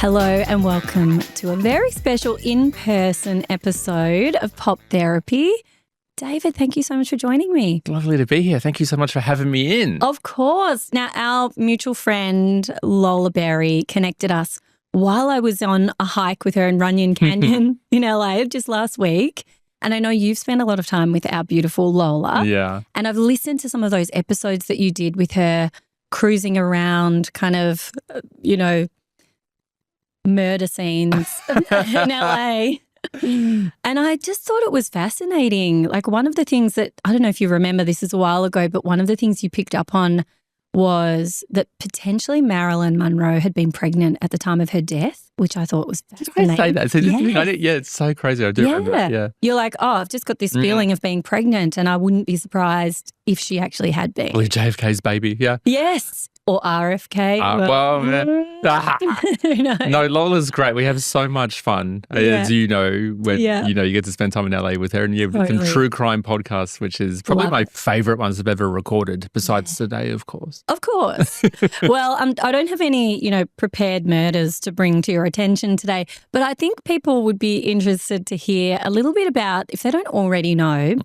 Hello and welcome to a very special in-person episode of Pop Therapy. David, thank you so much for joining me. Lovely to be here. Thank you so much for having me in. Of course. Now, our mutual friend Lola Berry connected us while I was on a hike with her in Runyon Canyon in LA just last week. And I know you've spent a lot of time with our beautiful Lola. Yeah. And I've listened to some of those episodes that you did with her cruising around kind of, murder scenes in LA. And I just thought it was fascinating. Like one of the things that, I don't know if you remember, this is a while ago, but one of the things you picked up on was that potentially Marilyn Monroe had been pregnant at the time of her death, which I thought was fascinating. Did I say that? Yeah, it's so crazy. I do remember that. Yeah. You're like, oh, I've just got this feeling of being pregnant and I wouldn't be surprised if she actually had been. Well, JFK's baby, yeah. Yes. Or RFK. No, Lola's great. We have so much fun, as you know, when you get to spend time in LA with her, and with some true crime podcasts, which is probably my favourite ones I've ever recorded, besides today, of course. Of course. Well, I don't have any, prepared murders to bring to your attention today, but I think people would be interested to hear a little bit about, if they don't already know,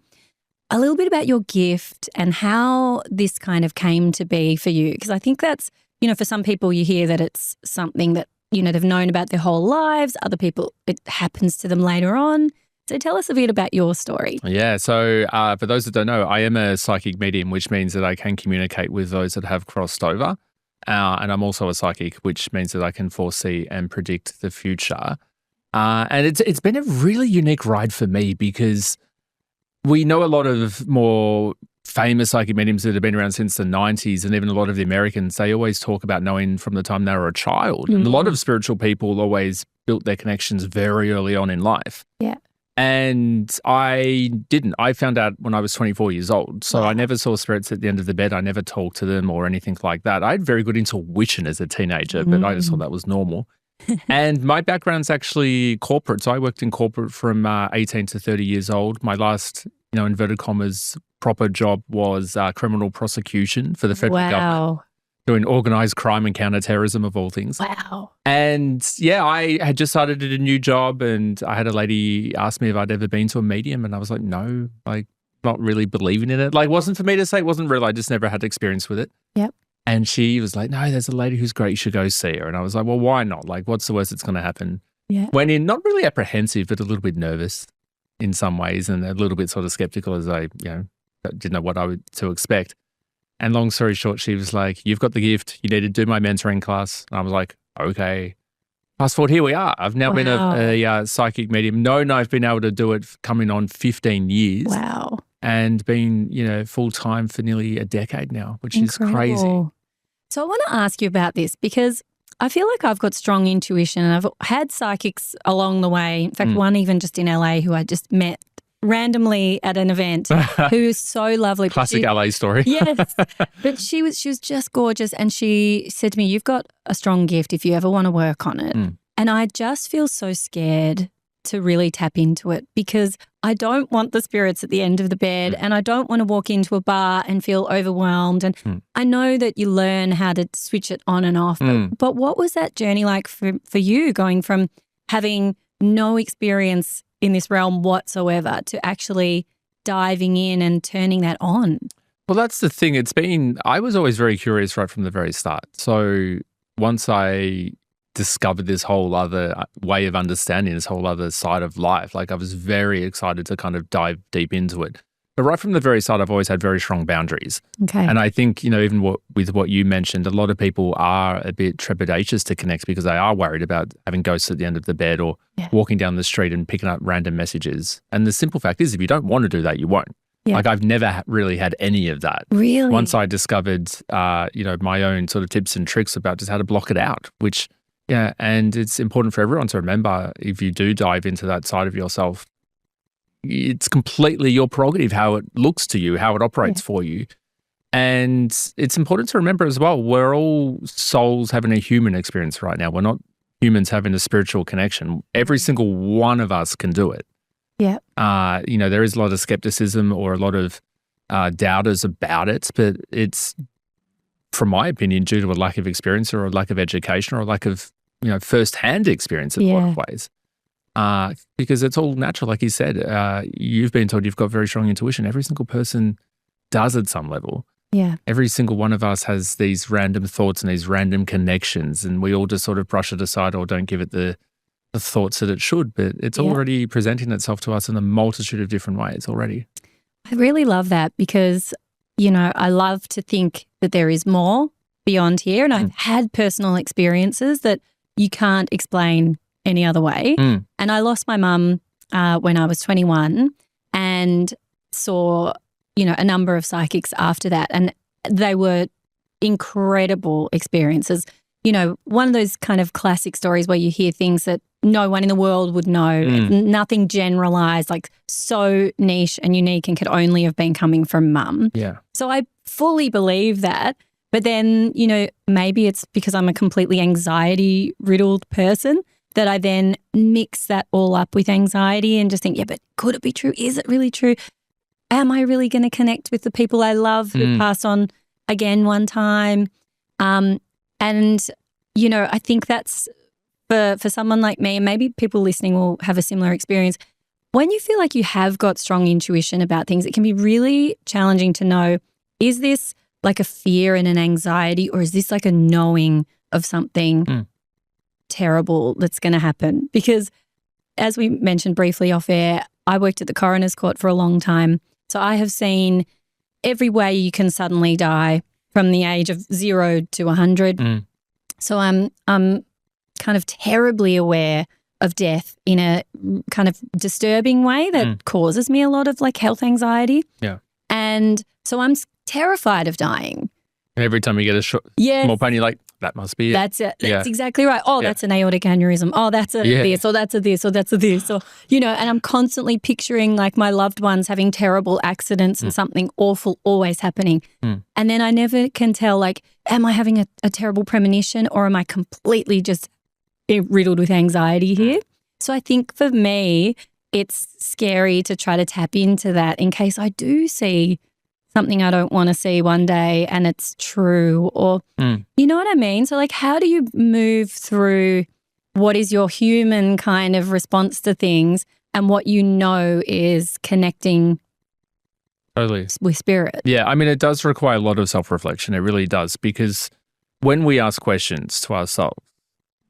a little bit about your gift and how this kind of came to be for you. Because I think that's, for some people you hear that it's something that, they've known about their whole lives. Other people, it happens to them later on. So tell us a bit about your story. Yeah. So for those that don't know, I am a psychic medium, which means that I can communicate with those that have crossed over. And I'm also a psychic, which means that I can foresee and predict the future. And it's been a really unique ride for me because we know a lot of more famous psychic mediums that have been around since the 90s, and even a lot of the Americans, they always talk about knowing from the time they were a child. And a lot of spiritual people always built their connections very early on in life. Yeah. And I didn't. I found out when I was 24 years old. So I never saw spirits at the end of the bed. I never talked to them or anything like that. I had very good intuition as a teenager, but I just thought that was normal. And my background's actually corporate. So I worked in corporate from 18 to 30 years old. My last, inverted commas, proper job was criminal prosecution for the federal government, doing organised crime and counter-terrorism of all things. Wow. And I had just started at a new job, and I had a lady ask me if I'd ever been to a medium, and I was like, no, not really believing in it. It wasn't for me to say. It wasn't real. I just never had experience with it. Yep. And she was like, no, there's a lady who's great. You should go see her. And I was like, well, why not? What's the worst that's going to happen? Yeah. Went in not really apprehensive, but a little bit nervous in some ways, and a little bit sort of skeptical as I, didn't know what to expect. And long story short, she was like, you've got the gift. You need to do my mentoring class. And I was like, okay. Fast forward, here we are. I've now been a psychic medium. Known I've been able to do it coming on 15 years. Wow. And been, full-time for nearly a decade now, which is crazy. So I want to ask you about this because I feel like I've got strong intuition and I've had psychics along the way. In fact, one even just in LA who I just met randomly at an event who is so lovely. Classic LA story. Yes. But she was just gorgeous, and she said to me, you've got a strong gift if you ever want to work on it. And I just feel so scared to really tap into it because I don't want the spirits at the end of the bed and I don't want to walk into a bar and feel overwhelmed. And I know that you learn how to switch it on and off. But what was that journey like for you, going from having no experience in this realm whatsoever to actually diving in and turning that on? Well, that's the thing. I was always very curious right from the very start. So once I discovered this whole other way of understanding, this whole other side of life, I was very excited to kind of dive deep into it. But right from the very start, I've always had very strong boundaries. Okay. And I think, even with what you mentioned, a lot of people are a bit trepidatious to connect because they are worried about having ghosts at the end of the bed or walking down the street and picking up random messages. And the simple fact is, if you don't want to do that, you won't. Yeah. I've never really had any of that. Really? Once I discovered, my own sort of tips and tricks about just how to block it out, which, and it's important for everyone to remember, if you do dive into that side of yourself, it's completely your prerogative how it looks to you, how it operates for you. And it's important to remember as well, we're all souls having a human experience right now. We're not humans having a spiritual connection. Every single one of us can do it. Yeah. There is a lot of skepticism or a lot of doubters about it, but it's, from my opinion, due to a lack of experience or a lack of education or a lack of, firsthand experience in a lot of ways. Because it's all natural, like you said. You've been told you've got very strong intuition. Every single person does at some level. Yeah. Every single one of us has these random thoughts and these random connections, and we all just sort of brush it aside or don't give it the thoughts that it should. But it's already presenting itself to us in a multitude of different ways already. I really love that because, I love to think that there is more beyond here. And I've had personal experiences that you can't explain any other way. And I lost my mum when I was 21 and saw a number of psychics after that. And they were incredible experiences. One of those kind of classic stories where you hear things that no one in the world would know, nothing generalized, like so niche and unique and could only have been coming from mum. Yeah. So I fully believe that. But then, maybe it's because I'm a completely anxiety-riddled person that I then mix that all up with anxiety and just think, but could it be true? Is it really true? Am I really going to connect with the people I love who passed on again one time? And, I think that's for someone like me, and maybe people listening will have a similar experience. When you feel like you have got strong intuition about things, it can be really challenging to know, is this like a fear and an anxiety, or is this like a knowing of something terrible that's going to happen? Because as we mentioned briefly off air, I worked at the coroner's court for a long time. So I have seen every way you can suddenly die from the age of 0 to 100. So I'm kind of terribly aware of death in a kind of disturbing way that causes me a lot of like health anxiety. Yeah. And so I'm terrified of dying. And every time you get a small pain, you're like, that must be it. That's it. That's exactly right. Oh, that's an aortic aneurysm. Oh, that's a this, or that's a this, or that's a this. Or, and I'm constantly picturing like my loved ones having terrible accidents and something awful always happening. And then I never can tell, like, am I having a terrible premonition, or am I completely just riddled with anxiety here? So I think for me, it's scary to try to tap into that in case I do see something I don't want to see one day and it's true, or you know what I mean? So like, how do you move through what is your human kind of response to things and what is connecting with spirit? Yeah, I mean, it does require a lot of self-reflection. It really does, because when we ask questions to ourselves,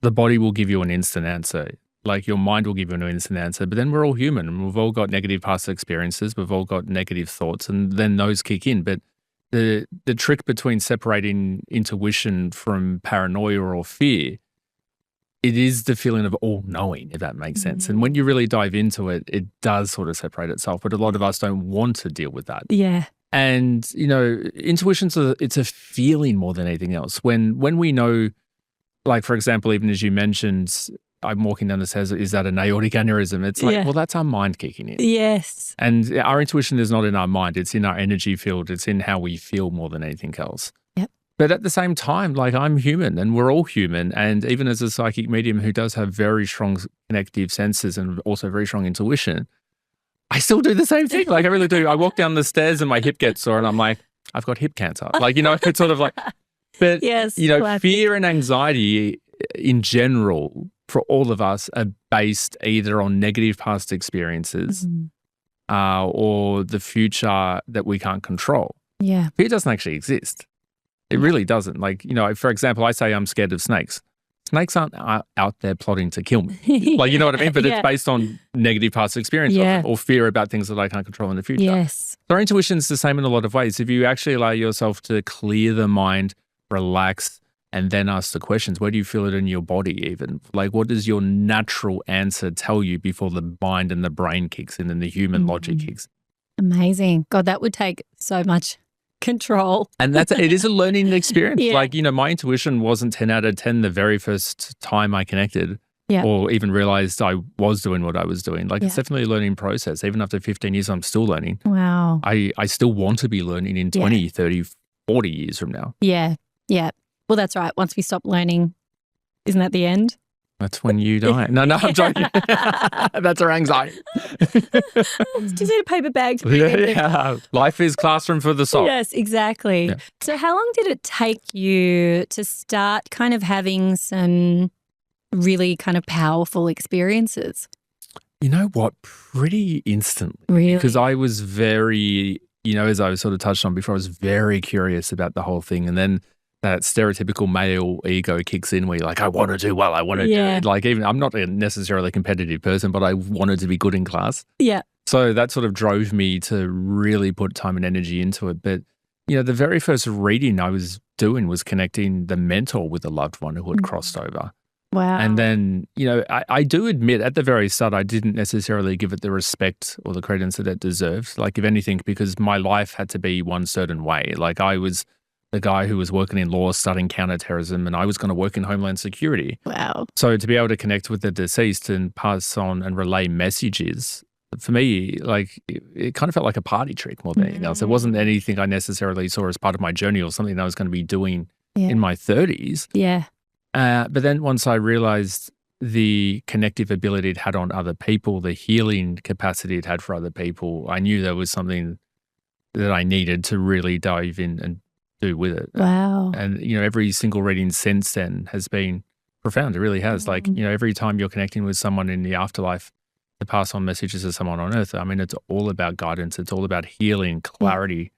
the body will give you an instant answer. Like your mind will give you an instant answer, but then we're all human and we've all got negative past experiences. We've all got negative thoughts, and then those kick in. But the trick between separating intuition from paranoia or fear, it is the feeling of all knowing, if that makes sense. And when you really dive into it, it does sort of separate itself. But a lot of us don't want to deal with that. Yeah. And, intuition's it's a feeling more than anything else. When we know, like, for example, even as you mentioned, I'm walking down the stairs, is that an aortic aneurysm? It's like, well, that's our mind kicking in. Yes. And our intuition is not in our mind. It's in our energy field. It's in how we feel more than anything else. Yep. But at the same time, like, I'm human and we're all human. And even as a psychic medium who does have very strong connective senses and also very strong intuition, I still do the same thing. Like, I really do. I walk down the stairs and my hip gets sore and I'm like, I've got hip cancer. Like, it's sort of like, but, classic. Fear and anxiety in general for all of us are based either on negative past experiences or the future that we can't control. Yeah. Fear doesn't actually exist. It really doesn't. Like, for example, I say I'm scared of snakes. Snakes aren't out there plotting to kill me. Like, you know what I mean? But it's based on negative past experience or fear about things that I can't control in the future. Yes. So our intuition's the same in a lot of ways. If you actually allow yourself to clear the mind, relax, and then ask the questions, where do you feel it in your body even? Like, what does your natural answer tell you before the mind and the brain kicks in and the human logic kicks in? Amazing. God, that would take so much control. And it is a learning experience. Like, my intuition wasn't 10 out of 10 the very first time I connected or even realized I was doing what I was doing. Like, it's definitely a learning process. Even after 15 years, I'm still learning. Wow. I still want to be learning in 20, 30, 40 years from now. Yeah. Yeah. Well, that's right. Once we stop learning, isn't that the end? That's when you die. No, I'm joking. That's our anxiety. Just need a paper bag. Yeah. Life is classroom for the soul. Yes, exactly. Yeah. So how long did it take you to start kind of having some really kind of powerful experiences? You know what? Pretty instantly. Really? Because I was very, as I was sort of touched on before, I was very curious about the whole thing. And then that stereotypical male ego kicks in where you're like, I want to do well. I want to do it. Like, even I'm not necessarily a competitive person, but I wanted to be good in class. Yeah. So that sort of drove me to really put time and energy into it. But, the very first reading I was doing was connecting the mentor with a loved one who had crossed over. Wow. And then, I do admit at the very start, I didn't necessarily give it the respect or the credence that it deserved. Like, if anything, because my life had to be one certain way. Like, I was the guy who was working in law, studying counterterrorism, and I was going to work in Homeland Security. Wow. So to be able to connect with the deceased and pass on and relay messages, for me, like, it kind of felt like a party trick more than anything else. It wasn't anything I necessarily saw as part of my journey or something that I was going to be doing in my 30s. Yeah. But then once I realized the connective ability it had on other people, the healing capacity it had for other people, I knew there was something that I needed to really dive in and do with it. Wow. And, every single reading since then has been profound. It really has. Like, every time you're connecting with someone in the afterlife to pass on messages to someone on earth, I mean, it's all about guidance. It's all about healing, clarity,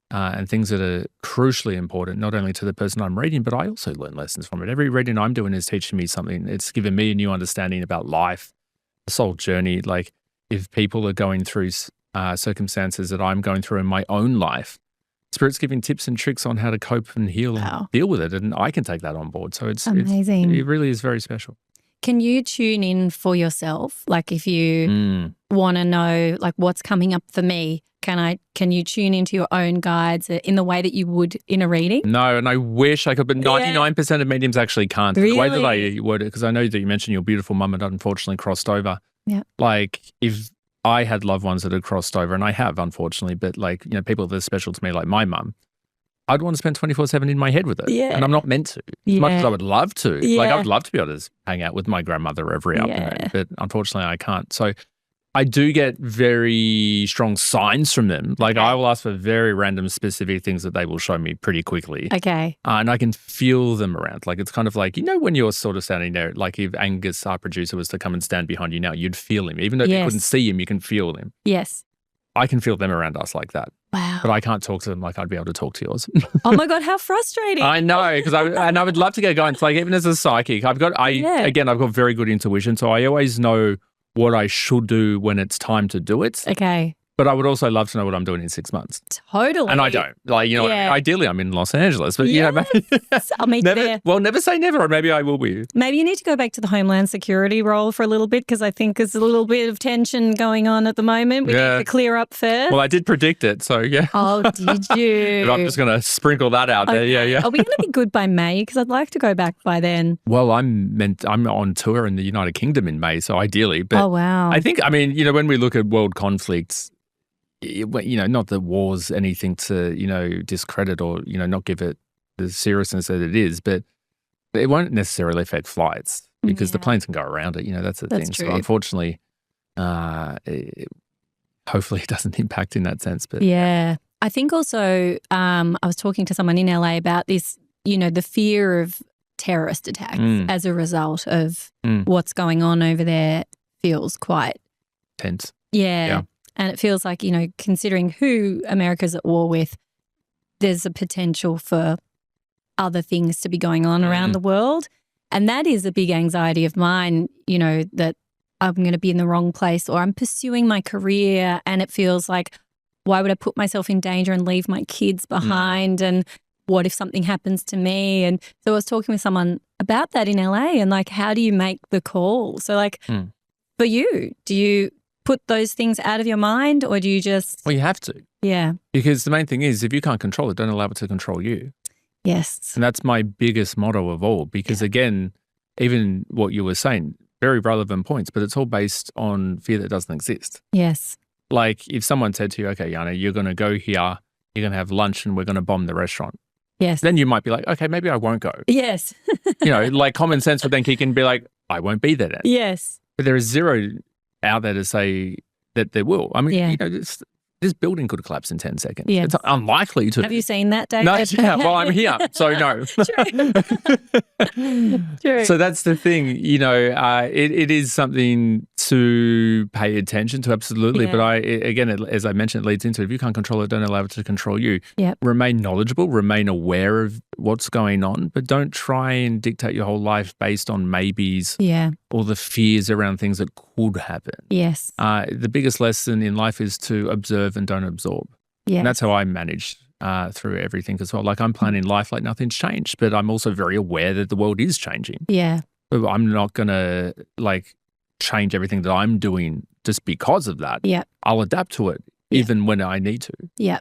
and things that are crucially important, not only to the person I'm reading, but I also learn lessons from it. Every reading I'm doing is teaching me something. It's given me a new understanding about life, the soul journey. Like, if people are going through circumstances that I'm going through in my own life, Spirit's giving tips and tricks on how to cope and heal and deal with it. And I can take that on board. So it's amazing. It really is very special. Can you tune in for yourself? Like, if you want to know, like, what's coming up for me, can you tune into your own guides in the way that you would in a reading? No, and I wish I could, but 99% of mediums actually can't. Really? The way that I word it, because I know that you mentioned your beautiful mum had unfortunately crossed over. Yeah. Like, if I had loved ones that had crossed over, and I have, unfortunately, but like, people that are special to me, like my mum, I'd want to spend 24/7 in my head with it. Yeah. And I'm not meant to. As much as I would love to. Yeah. Like, I would love to be able to hang out with my grandmother every afternoon, but unfortunately I can't. So I do get very strong signs from them. Like, I will ask for very random specific things that they will show me pretty quickly. Okay. And I can feel them around. Like, it's kind of like, when you're sort of standing there, like if Angus, our producer, was to come and stand behind you now, you'd feel him. Even though you couldn't see him, you can feel him. Yes. I can feel them around us like that. Wow. But I can't talk to them like I'd be able to talk to yours. Oh my God, how frustrating. I know, because I would love to get going. It's like, even as a psychic, I've got very good intuition. So I always know what I should do when it's time to do it. Okay. But I would also love to know what I'm doing in 6 months. Totally. And I don't. Like, ideally I'm in Los Angeles. But, I'll meet you there. Well, never say never, or maybe I will be. Maybe you need to go back to the Homeland Security role for a little bit, because I think there's a little bit of tension going on at the moment. We need to clear up first. Well, I did predict it, so yeah. Oh, did you? But I'm just going to sprinkle that out there. Yeah. Are we going to be good by May? Because I'd like to go back by then. Well, I'm on tour in the United Kingdom in May, so ideally. But oh, wow. I think, when we look at world conflicts, not that war's anything to, discredit or, not give it the seriousness that it is, but it won't necessarily affect flights because the planes can go around it. That's the thing. True. So unfortunately, hopefully it doesn't impact in that sense. But yeah. I think also I was talking to someone in LA about this, the fear of terrorist attacks as a result of what's going on over there feels quite tense. Yeah. And it feels like, considering who America's at war with, there's a potential for other things to be going on around the world. And that is a big anxiety of mine, that I'm going to be in the wrong place, or I'm pursuing my career and it feels like, why would I put myself in danger and leave my kids behind? And what if something happens to me? And so I was talking with someone about that in LA and like, how do you make the call? So like for you, do you put those things out of your mind, or do you just... Well, you have to. Yeah. Because the main thing is, if you can't control it, don't allow it to control you. Yes. And that's my biggest motto of all, because again, even what you were saying, very relevant points, but it's all based on fear that doesn't exist. Yes. Like if someone said to you, okay, Yana, you're going to go here, you're going to have lunch and we're going to bomb the restaurant. Yes. Then you might be like, okay, maybe I won't go. Yes. Like common sense would then kick in and be like, I won't be there then. Yes. But there is zero out there to say that there will. I mean, this building could collapse in 10 seconds. Yes. It's unlikely to. Have you seen that, David? No, yeah, well, I'm here, so no. True. So that's the thing, it is something to pay attention to, absolutely. Yeah. But as I mentioned, it leads into, if you can't control it, don't allow it to control you. Yep. Remain knowledgeable, remain aware of what's going on, but don't try and dictate your whole life based on maybes or the fears around things that could happen. Yes. The biggest lesson in life is to observe and don't absorb. Yes. And that's how I manage through everything as well. Like, I'm planning life like nothing's changed, but I'm also very aware that the world is changing. Yeah. But I'm not going to change everything that I'm doing just because of that. Yeah. I'll adapt to it even when I need to. Yeah.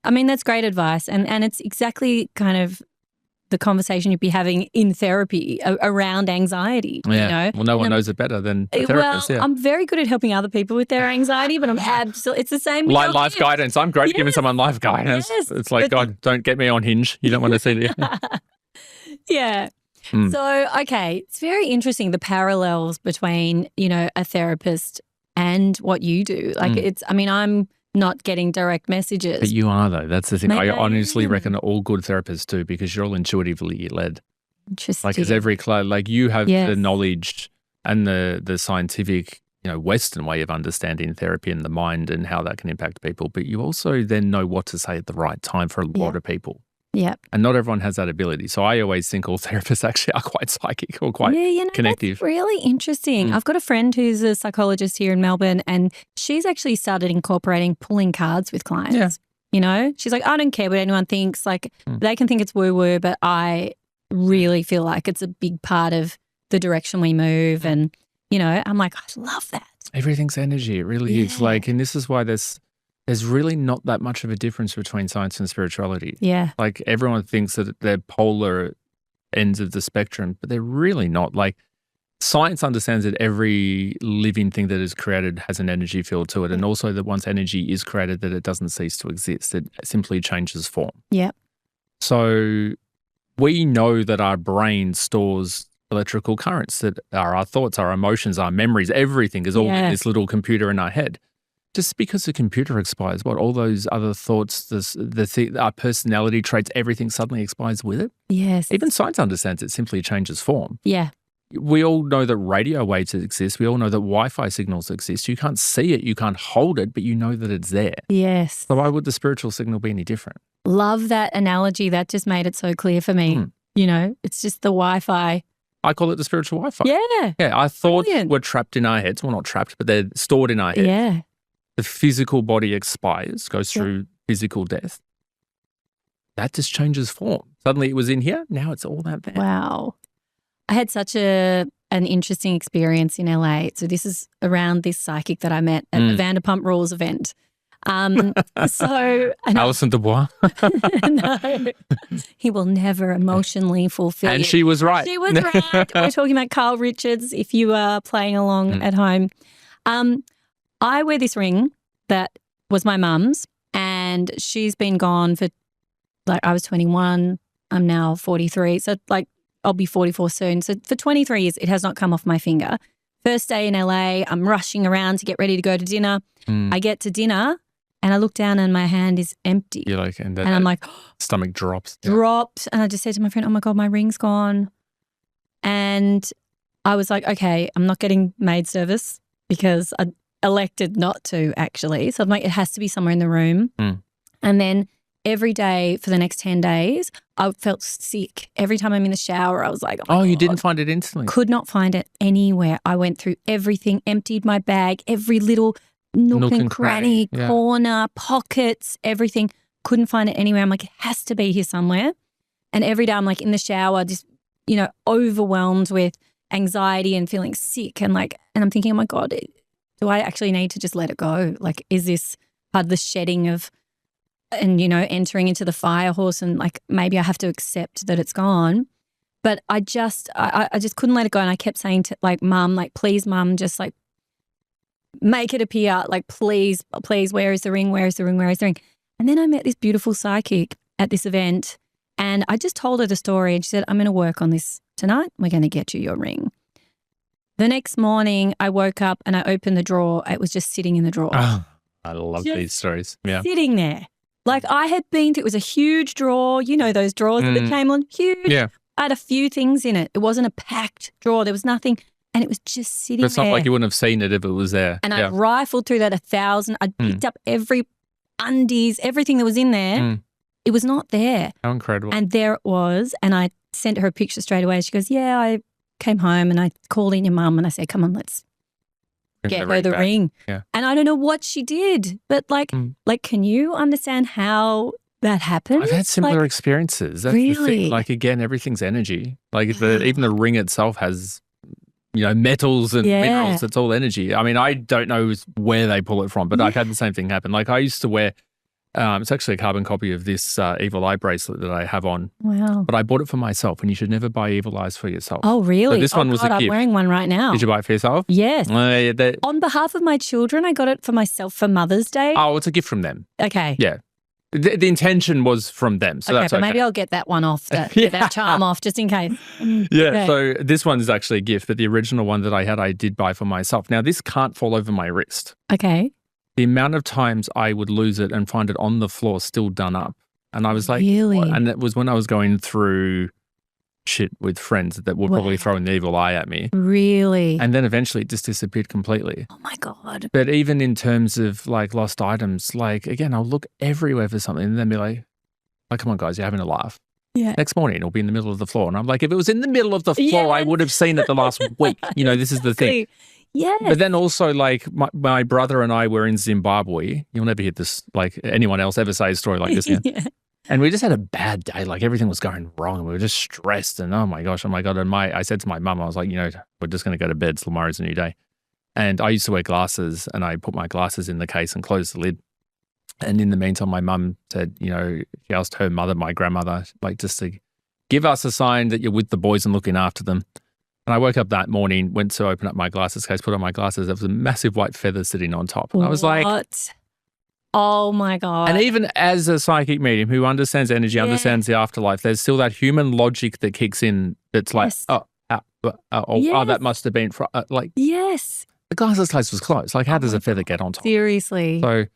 I mean, that's great advice. And it's exactly kind of the conversation you'd be having in therapy around anxiety. Yeah. Well, no one knows it better than a therapist. Well, I'm very good at helping other people with their anxiety, but I'm absolutely, it's the same. Like life guidance. I'm great at giving someone life guidance. Yes. It's like, God, don't get me on Hinge. You don't want to see the. Yeah. So, okay, it's very interesting, the parallels between, a therapist and what you do. Like I'm not getting direct messages. But you are, though. That's the thing. Maybe I honestly reckon all good therapists do, because you're all intuitively led. Interesting. Like, as you have the knowledge and the scientific, Western way of understanding therapy and the mind and how that can impact people. But you also then know what to say at the right time for a lot of people. Yeah. And not everyone has that ability. So I always think all therapists actually are quite psychic or quite connective. That's really interesting. I've got a friend who's a psychologist here in Melbourne, and she's actually started incorporating pulling cards with clients. Yeah. She's like, I don't care what anyone thinks. Like, they can think it's woo-woo, but I really feel like it's a big part of the direction we move. And, I'm like, I love that. Everything's energy. It really is. And this is why there's really not that much of a difference between science and spirituality. Yeah. Like, everyone thinks that they're polar ends of the spectrum, but they're really not. Like, science understands that every living thing that is created has an energy field to it, and also that once energy is created, that it doesn't cease to exist. It simply changes form. Yeah. So we know that our brain stores electrical currents, that are our thoughts, our emotions, our memories, everything is all in this little computer in our head. Just because the computer expires, all those other thoughts, our personality traits, everything suddenly expires with it? Yes. Even science understands it simply changes form. Yeah. We all know that radio waves exist. We all know that Wi-Fi signals exist. You can't see it, you can't hold it, but you know that it's there. Yes. So why would the spiritual signal be any different? Love that analogy. That just made it so clear for me. It's just the Wi-Fi. I call it the spiritual Wi-Fi. Yeah. Yeah, our thoughts were trapped in our heads. Well, not trapped, but they're stored in our heads. Yeah. The physical body expires, goes through physical death. That just changes form. Suddenly it was in here. Now it's all that there. Wow. I had such an interesting experience in LA. So this is around this psychic that I met at the Vanderpump Rules event. Alison Dubois. No, he will never emotionally fulfill And you. she was right. She was right. We're talking about Carl Richards, if you are playing along at home. I wear this ring that was my mum's, and she's been gone for, I was 21. I'm now 43. So, I'll be 44 soon. So, for 23 years, it has not come off my finger. First day in LA, I'm rushing around to get ready to go to dinner. I get to dinner and I look down and my hand is empty. You're like, and I'm like, stomach drops. Dropped. And I just said to my friend, oh my God, my ring's gone. And I was like, okay, I'm not getting maid service because I elected not to, actually. So I'm like, it has to be somewhere in the room. And then every day for the next 10 days, I felt sick. Every time I'm in the shower, I was like, oh, you didn't find it instantly? Could not find it anywhere. I went through everything, emptied my bag, every little nook and cranny, corner, pockets, everything. Couldn't find it anywhere. I'm like, it has to be here somewhere. And every day I'm like in the shower, just, overwhelmed with anxiety and feeling sick. And I'm thinking, oh my God, do I actually need to just let it go? Like, is this part of the shedding of, and, entering into the fire horse, and maybe I have to accept that it's gone. But I just couldn't let it go. And I kept saying to Mum, please, Mum, just make it appear, please, where is the ring? Where is the ring? Where is the ring? And then I met this beautiful psychic at this event, and I just told her the story, and she said, I'm going to work on this tonight. We're going to get you your ring. The next morning I woke up and I opened the drawer. It was just sitting in the drawer. I love Just these stories. Yeah. sitting there. Like I had been to, it was a huge drawer, you know, those drawers that the Chamberlain, huge. Yeah. I had a few things in it. It wasn't a packed drawer. There was nothing. And it was just sitting But it's there. not like you wouldn't have seen it if it was there. And I rifled through that 1,000. I'd picked up every undies, everything that was in there. It was not there. How incredible. And there it was. And I sent her a picture straight away. She goes, yeah, I came home and I called in your mum and I said, come on, let's get her the ring. Yeah. And I don't know what she did, but like, can you understand how that happened? I've had similar experiences. That's the really? thing. Like, again, everything's energy. Like, even the ring itself has, you know, metals and minerals. It's all energy. I mean, I don't know where they pull it from, but I've had the same thing happen. Like, I used to wear, it's actually a carbon copy of this evil eye bracelet that I have on. Wow. But I bought it for myself, and you should never buy evil eyes for yourself. Oh, really? So this one was a gift. I'm wearing one right now. Did you buy it for yourself? Yes. Yeah, on behalf of my children, I got it for myself for Mother's Day. Oh, it's a gift from them. Okay. Yeah. The intention was from them. So that's but okay. maybe I'll get that one off, get that charm off just in case. Yeah, Okay. so this one is actually a gift, but the original one that I had, I did buy for myself. Now, this can't fall over my wrist. Okay. The amount of times I would lose it and find it on the floor still done up. And I was like, really? what? And it was when I was going through shit with friends that were probably throwing the evil eye at me. Really? And then eventually it just disappeared completely. Oh my God. But even in terms of like lost items, like again, I'll look everywhere for something and then be like, come on, guys, you're having a laugh. Yeah. Next morning, it'll be in the middle of the floor. And I'm like, if it was in the middle of the floor, I would have seen it the last week. You know, this is the thing. Yeah. But then also, like, my brother and I were in Zimbabwe. You'll never hear this, like, anyone else ever say a story like this. Yeah. And we just had a bad day. Like, everything was going wrong. We were just stressed. And oh my God. And I said to my mum, I was like, you know, we're just going to go to bed. Tomorrow's a new day. And I used to wear glasses, and I put my glasses in the case and closed the lid. And in the meantime, my mum said, you know, she asked her mother, my grandmother, like, just to give us a sign that you're with the boys and looking after them. And I woke up that morning, went to open up my glasses case, put on my glasses. There was a massive white feather sitting on top. And I was like, what? Oh my God. And even as a psychic medium who understands energy, understands the afterlife, there's still that human logic that kicks in that's like, that must have been, yes. The glasses case was closed. Like, how does a feather get on top? Seriously. So,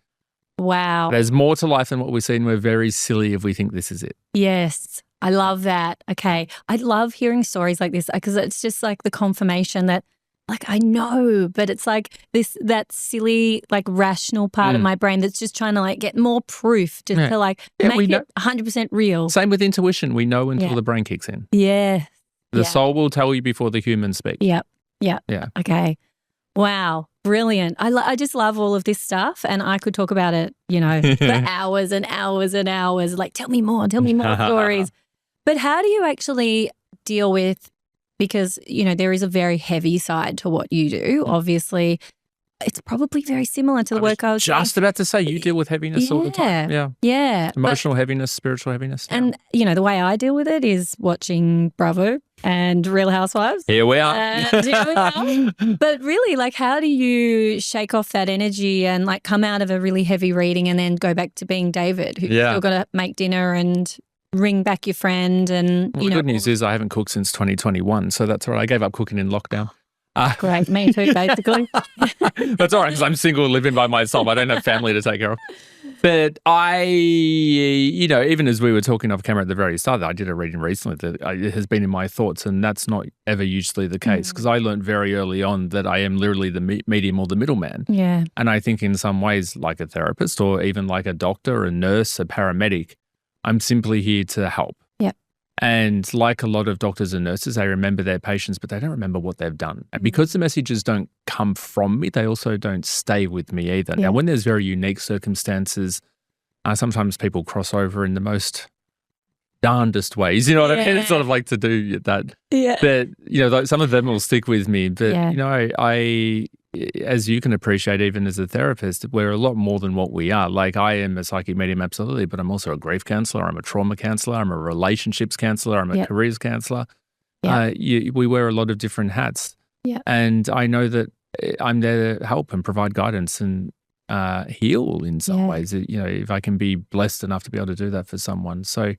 wow. There's more to life than what we've seen. We're very silly if we think this is it. Yes. I love that. Okay. I love hearing stories like this because it's just like the confirmation that, like, I know, but it's like that silly, like, rational part of my brain that's just trying to, like, get more proof just to, like, make it 100% real. Same with intuition. We know until the brain kicks in. Yeah. The soul will tell you before the humans speak. Yep. Yeah. Okay. Wow. Brilliant. I just love all of this stuff, and I could talk about it, you know, for hours and hours and hours. Like, tell me more stories. But how do you actually deal with, because, you know, there is a very heavy side to what you do. Obviously, it's probably very similar to the work I was just about to say. You deal with heaviness all the time. Yeah. Emotional heaviness, spiritual heaviness. And, you know, the way I deal with it is watching Bravo and Real Housewives. Here we are. But really, like, how do you shake off that energy and, like, come out of a really heavy reading and then go back to being David, who's still got to make dinner and ring back your friend? And the good news is I haven't cooked since 2021, so that's all right. I gave up cooking in lockdown. Great, me too, basically. That's all right, because I'm single, living by myself. I don't have family to take care of. But you know, even as we were talking off camera at the very start, I did a reading recently that it has been in my thoughts, and that's not ever usually the case, because I learned very early on that I am literally the medium or the middleman. Yeah. And I think in some ways, like a therapist or even like a doctor, a nurse, a paramedic, I'm simply here to help. Yep. And like a lot of doctors and nurses, they remember their patients, but they don't remember what they've done. And because the messages don't come from me, they also don't stay with me either. Yeah. Now, when there's very unique circumstances, sometimes people cross over in the most darndest ways, you know what I mean? It's sort of like to do that. Yeah. But, you know, some of them will stick with me. But, Yeah. you know, I, as you can appreciate, even as a therapist, we're a lot more than what we are. Like, I am a psychic medium, absolutely, but I'm also a grief counselor. I'm a trauma counselor. I'm a relationships counselor. I'm a careers counselor. We wear a lot of different hats. Yeah. And I know that I'm there to help and provide guidance and heal in some ways, you know, if I can be blessed enough to be able to do that for someone. So,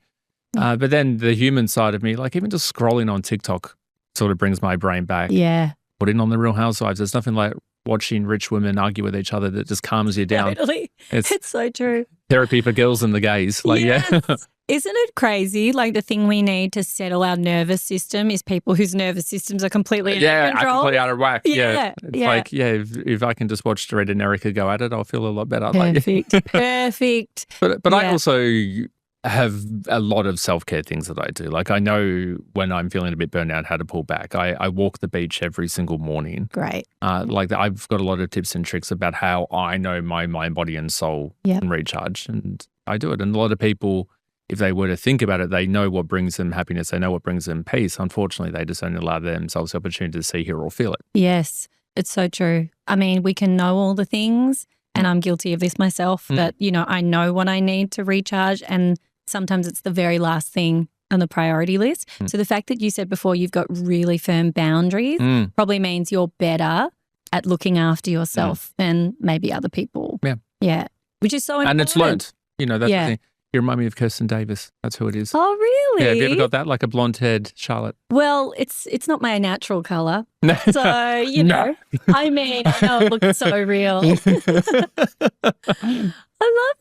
but then the human side of me, like even just scrolling on TikTok sort of brings my brain back. Yeah. Putting on the Real Housewives. There's nothing like watching rich women argue with each other that just calms you down. Totally. It's It's so true. therapy for girls and the gays. Like, Yes. yeah. Isn't it crazy? Like the thing we need to settle our nervous system is people whose nervous systems are completely out of control. completely out of whack. Yeah, It's yeah. like, if I can just watch Jared and Erica go at it, I'll feel a lot better. Perfect. Perfect. But I Yeah. also have a lot of self-care things that I do. Like I know when I'm feeling a bit burnt out how to pull back. I walk the beach every single morning. Great. Like I've got a lot of tips and tricks about how I know my mind, body and soul Yep. can recharge, and I do it. And a lot of people, if they were to think about it, they know what brings them happiness. They know what brings them peace. Unfortunately, they just don't allow themselves the opportunity to see, hear or feel it. Yes, it's so true. I mean, we can know all the things, and I'm guilty of this myself, but, I know what I need to recharge, and sometimes it's the very last thing on the priority list. So the fact that you said before you've got really firm boundaries probably means you're better at looking after yourself than maybe other people. Yeah. Yeah. Which is so important. And it's learnt. That's Yeah. the thing. You remind me of Kirsten Davis. That's who it is. Oh, really? Yeah, have you ever got that? Like a blonde-haired Charlotte? Well, it's not my natural colour. No. So, No. I mean, I know it looks so real. I love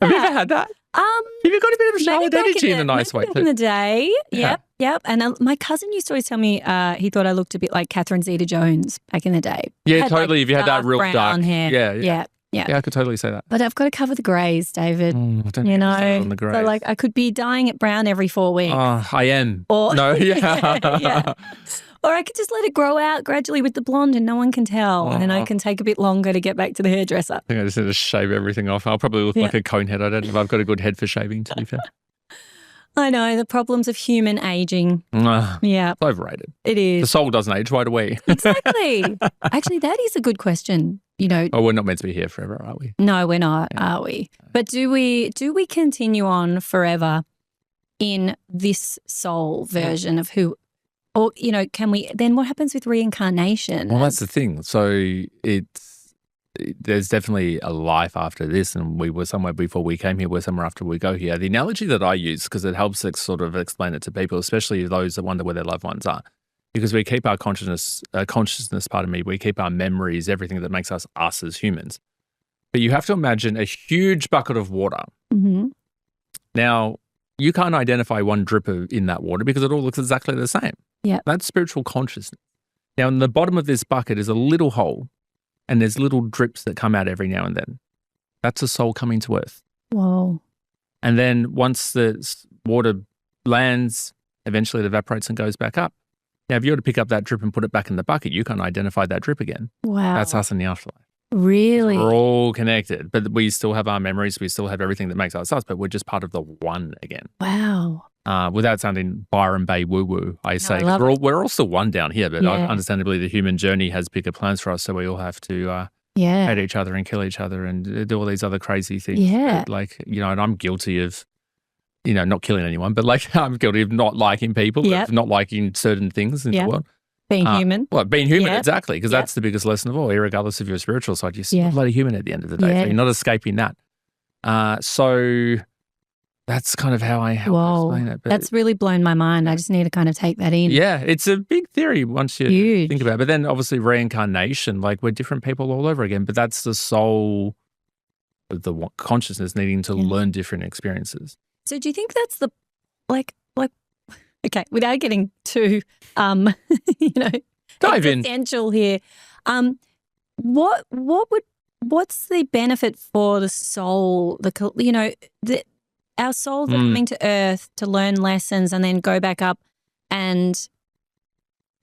that. Have you ever had that? Have you got a bit of a Charlotte energy in a nice way? Back in the day. Yeah. Yep. And my cousin used to always tell me he thought I looked a bit like Catherine Zeta-Jones back in the day. Yeah, Had, totally. like, If you had that real brown dark hair. Yeah. Yeah. Yeah, I could totally say that. But I've got to cover the greys, David. I don't You think know, it's on the greys. so like I could be dyeing it brown every 4 weeks. Oh, I am. Or- No, yeah. Yeah. Or I could just let it grow out gradually with the blonde and no one can tell. And I can take a bit longer to get back to the hairdresser. I think I just need to shave everything off. I'll probably look like a cone head. I don't know if I've got a good head for shaving, to be fair. I know, the problems of human aging. Yeah, It's overrated. it The is. soul doesn't age, why do we? Exactly. Actually, that is a good question. Oh, we're not meant to be here forever, are we? No, we're not, are we? But do we continue on forever in this soul version of who, or, can we, then what happens with reincarnation? Well, that's the thing. So there's definitely a life after this, and we were somewhere before we came here, we're somewhere after we go here. The analogy that I use, because it helps sort of explain it to people, especially those that wonder where their loved ones are, because we keep our consciousness, we keep our memories, everything that makes us as humans. But you have to imagine a huge bucket of water. Mm-hmm. Now, you can't identify one drip in that water because it all looks exactly the same. Yeah. That's spiritual consciousness. Now, in the bottom of this bucket is a little hole, and there's little drips that come out every now and then. That's a soul coming to earth. Whoa. And then once the water lands, eventually it evaporates and goes back up. Now, if you were to pick up that drip and put it back in the bucket, you can't identify that drip again. Wow. That's us in the afterlife. Really? We're all connected, but we still have our memories. We still have everything that makes us us, but we're just part of the one again. Wow. Without sounding Byron Bay woo-woo, I say, love we're all still one down here, but Yeah. understandably the human journey has bigger plans for us, so we all have to Yeah. hate each other and kill each other and do all these other crazy things. Yeah. Like, and I'm guilty of, not killing anyone, but like I'm guilty of not liking people, Yep. of not liking certain things in Yep. the world. Being human. Well, being human, Yep. exactly, because Yep. that's the biggest lesson of all, regardless of your spiritual side. You're still Yeah. bloody human at the end of the day. So Yes. you're not escaping that. So that's kind of how I explain it. But That's really blown my mind. I just need to kind of take that in. yeah, it's a big theory once you Huge. think about it. But then obviously reincarnation, like we're different people all over again, but that's the soul of the consciousness needing to learn different experiences. So do you think that's the, like, okay, without getting too, Dive in. essential here, what's the benefit for the soul, our souls are coming to earth to learn lessons and then go back up, and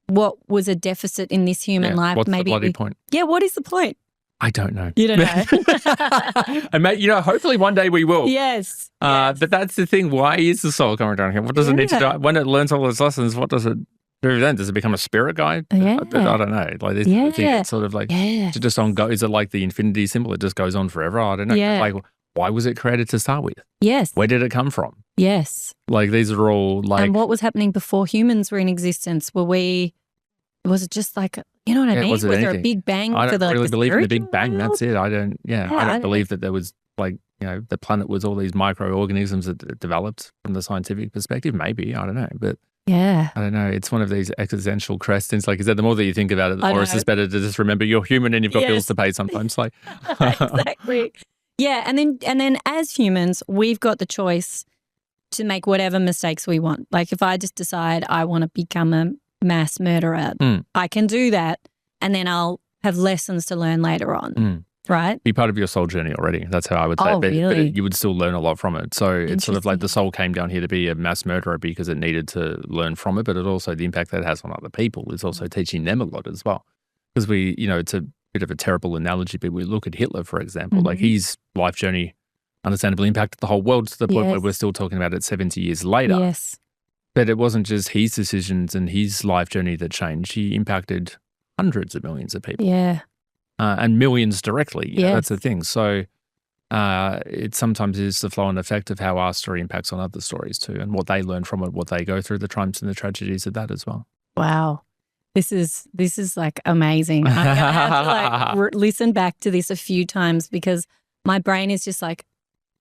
what was a deficit in this human life? What's maybe the bloody point? Yeah, what is the point? I don't know. You don't know. And mate, hopefully one day we will. Yes. But that's the thing. Why is the soul coming down here? What does it need to do? When it learns all its lessons, what does it do then? Does it become a spirit guide? Yeah. I don't know. Like this thing, it's sort of like Yeah. to just on go. Is it like the infinity symbol? It just goes on forever. I don't know. Yeah. Like, why was it created to start with? Yes. Where did it come from? Yes. Like these are all like. And what was happening before humans were in existence? Was it just like, you know what I mean? Was Was it there a anything? big bang I for don't the really believe in the spiritual Big Bang. world? That's it. I don't I don't believe that there was like, the planet was all these microorganisms that developed from the scientific perspective. Maybe, I don't know. But Yeah. I don't know. It's one of these existential questions. Like, is that the more that you think about it, the I more know. it's just better to just remember you're human and you've got Yes. bills to pay sometimes. Like, Exactly. Yeah. And then as humans, we've got the choice to make whatever mistakes we want. Like if I just decide I want to become a mass murderer, I can do that. And then I'll have lessons to learn later on. Right? Be part of your soul journey already. That's how I would say. Oh, But really? you would still learn a lot from it. So it's sort of like the soul came down here to be a mass murderer because it needed to learn from it. But it also, the impact that it has on other people is also teaching them a lot as well. Because we, it's a bit of a terrible analogy, but we look at Hitler, for example, like his life journey understandably impacted the whole world to the point where we're still talking about it 70 years later. Yes. But it wasn't just his decisions and his life journey that changed. He impacted hundreds of millions of people. Yeah. And millions directly. Yes. That's the thing. So it sometimes is the flow and effect of how our story impacts on other stories too, and what they learn from it, what they go through, the triumphs and the tragedies of that as well. Wow. This is like amazing. I have to listen back to this a few times because my brain is just like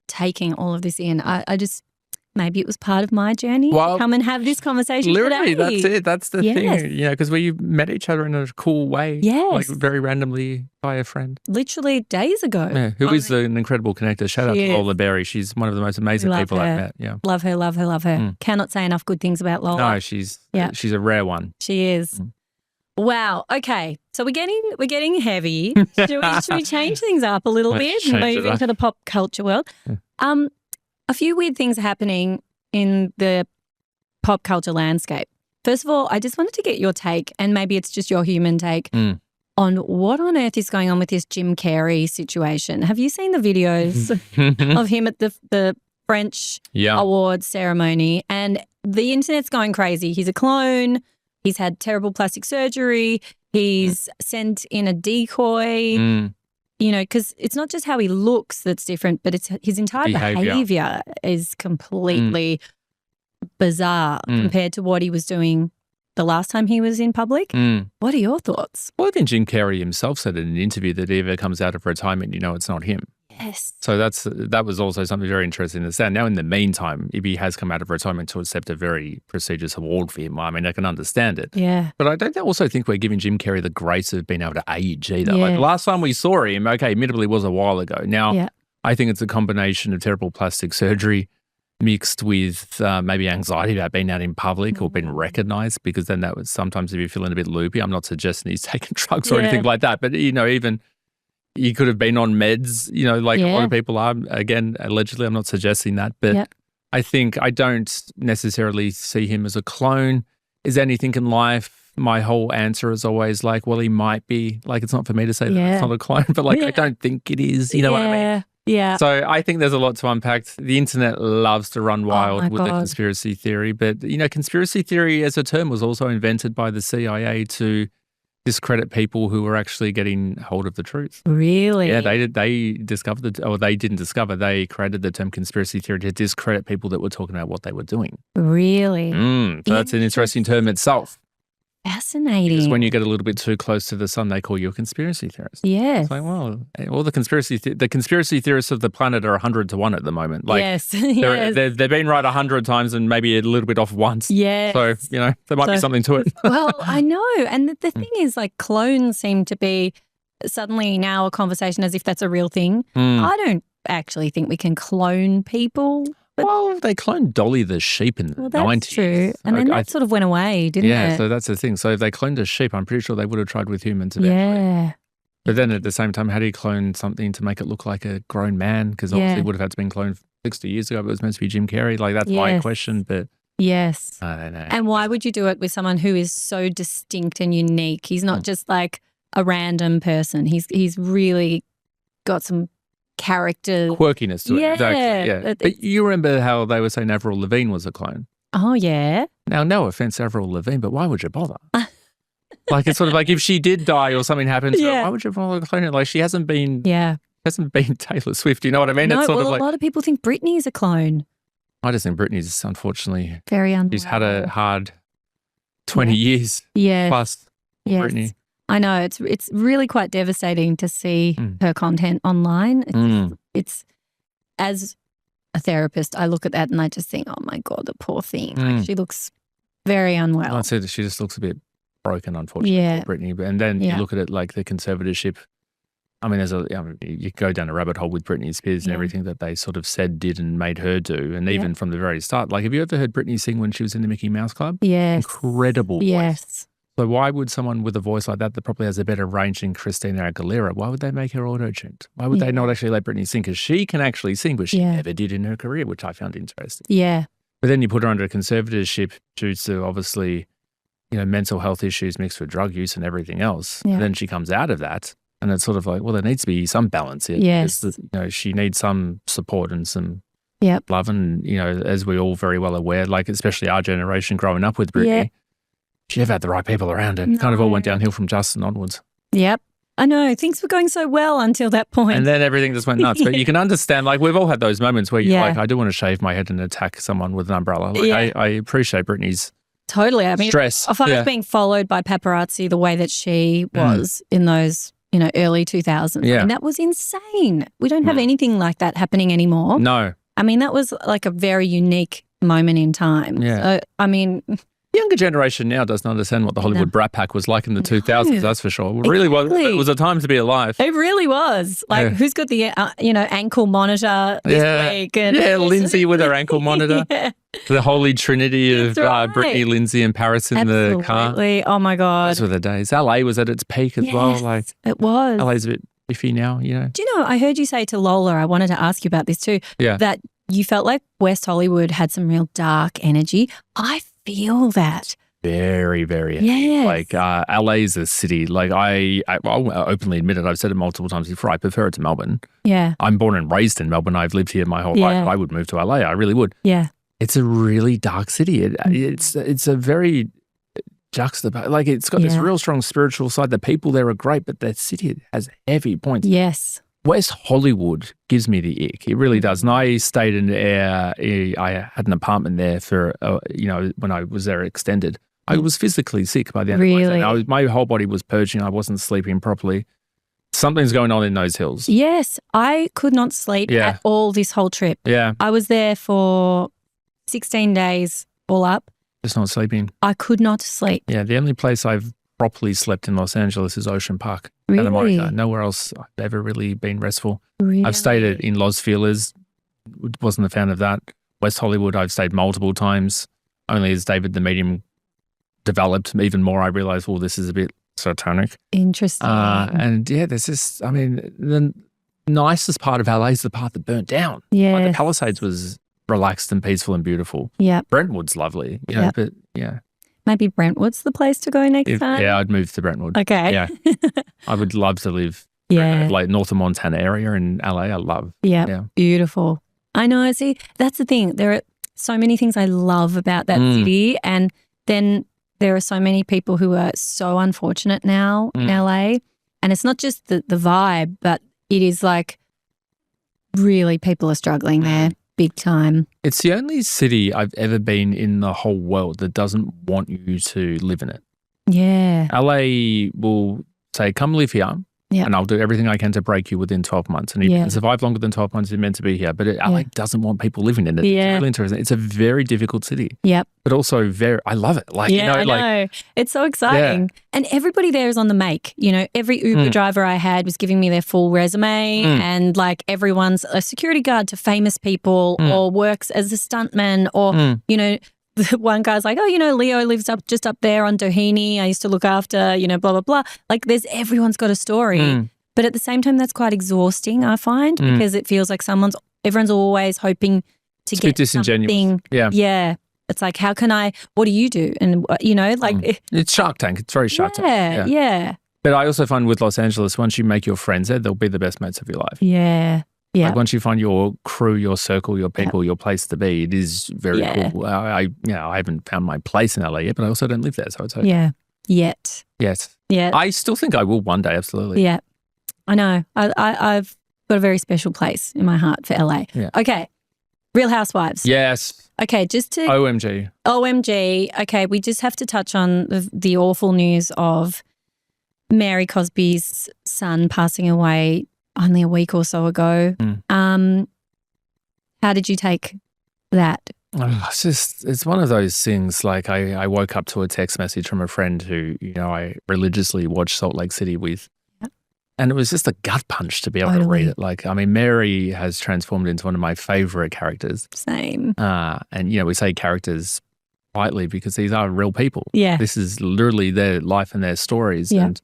taking all of this in. I just, maybe it was part of my journey to come and have this conversation literally, today. that's it. That's the thing, because we met each other in a cool way. Yes. Like very randomly by a friend. Literally days ago. Yeah, who is an incredible connector. Shout out to Lola Berry. She's one of the most amazing people I've met. Yeah. Love her, love her, love her. Cannot say enough good things about Lola. No, she's a rare one. She is. Wow. Okay. So we're getting heavy. Should we change things up a little bit and move into the pop culture world? Yeah. A few weird things are happening in the pop culture landscape. First of all, I just wanted to get your take, and maybe it's just your human take, on what on earth is going on with this Jim Carrey situation. Have you seen the videos of him at the French awards ceremony? And the internet's going crazy. He's a clone. He's had terrible plastic surgery. He's sent in a decoy. Because it's not just how he looks that's different, but it's his entire behavior is completely bizarre compared to what he was doing the last time he was in public. What are your thoughts? Well, I think Jim Carrey himself said in an interview that if he ever comes out of retirement, it's not him. Yes. So that was also something very interesting to understand. Now, in the meantime, if he has come out of retirement to accept a very prestigious award for him, I mean, I can understand it. Yeah. But I don't also think we're giving Jim Carrey the grace of being able to age either. Like the last time we saw him, admittedly was a while ago. Now, I think it's a combination of terrible plastic surgery mixed with maybe anxiety about being out in public or being recognized, because then that would sometimes, if you're feeling a bit loopy, I'm not suggesting he's taking drugs or anything like that, but, even he could have been on meds, a lot of people are. Again, allegedly, I'm not suggesting that. But I think I don't necessarily see him as a clone. Is anything in life? My whole answer is always like, well, he might be. Like, it's not for me to say that it's not a clone, but I don't think it is. You know what I mean? Yeah. So I think there's a lot to unpack. The internet loves to run wild with the conspiracy theory. But, conspiracy theory as a term was also invented by the CIA to discredit people who were actually getting hold of the truth. Really? Yeah, they discovered they didn't discover, they created the term conspiracy theory to discredit people that were talking about what they were doing. Really? So that's an interesting term itself. Fascinating. Because when you get a little bit too close to the sun, they call you a conspiracy theorist. Yes. It's like, well, all the conspiracy theorists of the planet are 100 to 1 at the moment. Like, they've been right 100 times and maybe a little bit off once. Yes. So, there might be something to it. Well, I know. And the thing is, clones seem to be suddenly now a conversation as if that's a real thing. I don't actually think we can clone people. Well, they cloned Dolly the sheep in the 90s. That's true. And then that sort of went away, didn't it? Yeah, so that's the thing. So if they cloned a sheep, I'm pretty sure they would have tried with humans eventually. Yeah. But then at the same time, how do you clone something to make it look like a grown man? Because obviously it would have had to been cloned 60 years ago, but it was meant to be Jim Carrey. Like, that's my question, but yes. I don't know. And why would you do it with someone who is so distinct and unique? He's not just like a random person. He's really got some character quirkiness to it. Exactly. Yeah. But you remember how they were saying Avril Lavigne was a clone? Oh, yeah. Now, no offense, Avril Lavigne, but why would you bother? It's sort of like if she did die or something happened to her, why would you bother cloning her? Like, she hasn't been Taylor Swift. You know what I mean? No, it's sort of like, a lot of people think Britney's a clone. I just think Britney's unfortunately very unwell. She's had a hard 20 years plus. Yes. Britney. I know it's really quite devastating to see her content online. It's as a therapist, I look at that and I just think, oh my God, the poor thing. Like, she looks Very unwell. I'd say that she just looks a bit broken, unfortunately, Yeah. Brittany. And then Yeah. you look at it like the conservatorship. I mean, you go down a rabbit hole with Britney Spears and everything that they sort of said, did, and made her do. And even from the very start, like, have you ever heard Britney sing when she was in the Mickey Mouse Club? Yes. Incredible voice. Yes. So why would someone with a voice like that probably has a better range than Christina Aguilera, why would they make her auto-tuned? Why would they not actually let Britney sing? Because she can actually sing, but she never did in her career, which I found interesting. Yeah. But then you put her under a conservatorship due to obviously, mental health issues mixed with drug use and everything else. Yeah. And then she comes out of that. And it's sort of like, well, there needs to be some balance here. Yes. Because, she needs some support and some love. And, as we're all very well aware, like especially our generation growing up with Britney, she never had the right people around her. It kind of all went downhill from Justin onwards. Yep. I know. Things were going so well until that point. And then everything just went nuts. But you can understand, like, we've all had those moments where you're like, I do want to shave my head and attack someone with an umbrella. Like, I appreciate Britney's totally. I mean, stress. if I was being followed by paparazzi the way that she was in those early 2000s. Yeah. And that was insane. We don't have anything like that happening anymore. No. I mean, that was like a very unique moment in time. Yeah. So, I mean, The younger generation now doesn't understand what the Hollywood Brat Pack was like in the 2000s, that's for sure. It really was. It was a time to be alive. It really was. Like, who's got the, ankle monitor this week? And Lindsay with her ankle monitor. The holy trinity of Brittany, Lindsay and Paris in the car. Oh, my God. Those were the days. LA was at its peak as well. Like, it was. LA's a bit iffy now, Do you know, I heard you say to Lola, I wanted to ask you about this too, that you felt like West Hollywood had some real dark energy. I feel that. Very, very. Yes. Like LA is a city. Like I'll openly admit it. I've said it multiple times before. I prefer it to Melbourne. Yeah. I'm born and raised in Melbourne. I've lived here my whole life. I would move to LA. I really would. Yeah. It's a really dark city. It's a very juxtaposed. Like it's got this real strong spiritual side. The people there are great, but the city has heavy points. Yes. West Hollywood gives me the ick. It really does. And I stayed in I had an apartment there for, when I was there extended. I was physically sick by the end of my stay. My whole body was purging. I wasn't sleeping properly. Something's going on in those hills. Yes. I could not sleep at all this whole trip. Yeah. I was there for 16 days all up. Just not sleeping. I could not sleep. Yeah. The only place I've properly slept in Los Angeles is Ocean Park. Really? Santa Monica. Nowhere else I've ever really been restful. Really? I've stayed in Los Feliz. Wasn't a fan of that. West Hollywood, I've stayed multiple times. Only as David the Medium developed even more, I realized, well, this is a bit satanic. Interesting. There's this, the nicest part of LA is the part that burnt down. Yeah. Like the Palisades was relaxed and peaceful and beautiful. Yeah. Brentwood's lovely, but yeah. Maybe Brentwood's the place to go next time? Yeah, I'd move to Brentwood. Okay. Yeah. I would love to live like north of Montana area in LA. I love. Yeah. Beautiful. I know. See, that's the thing. There are so many things I love about that city. And then there are so many people who are so unfortunate now in LA. And it's not just the vibe, but it is like really people are struggling there. Big time. It's the only city I've ever been in the whole world that doesn't want you to live in it. Yeah. LA will say, come live here. Yeah. And I'll do everything I can to break you within 12 months. And if you can survive longer than 12 months, you're meant to be here. But LA doesn't want people living in it. Yeah. It's really interesting. It's a very difficult city. Yep. But also I love it. Like, I know. It's so exciting. Yeah. And everybody there is on the make. Every Uber driver I had was giving me their full resume and like everyone's a security guard to famous people or works as a stuntman or, one guy's like, Leo lives just up there on Doheny. I used to look after, blah, blah, blah. Like everyone's got a story. But at the same time, that's quite exhausting, I find, because it feels like everyone's always hoping to get something. Yeah. Yeah. It's like, what do you do? And, it's Shark Tank. It's very Shark Tank. Yeah. But I also find with Los Angeles, once you make your friends there, they'll be the best mates of your life. Yeah. Yeah. Like once you find your crew, your circle, your people, your place to be, it is very cool. I haven't found my place in LA yet, but I also don't live there, so it's okay. Yeah. Yet. Yes. Yeah. I still think I will one day, absolutely. Yeah. I know. I've got a very special place in my heart for LA. Yeah. Okay. Real Housewives. Yes. Okay, just to OMG. Okay, we just have to touch on the awful news of Mary Cosby's son passing away only a week or so ago. How did you take that? It's one of those things. Like I woke up to a text message from a friend who, I religiously watch Salt Lake City with. Yep. And it was just a gut punch to be able to read it. Like, I mean, Mary has transformed into one of my favorite characters. Same. And, we say characters lightly because these are real people. Yeah. This is literally their life and their stories. Yeah. And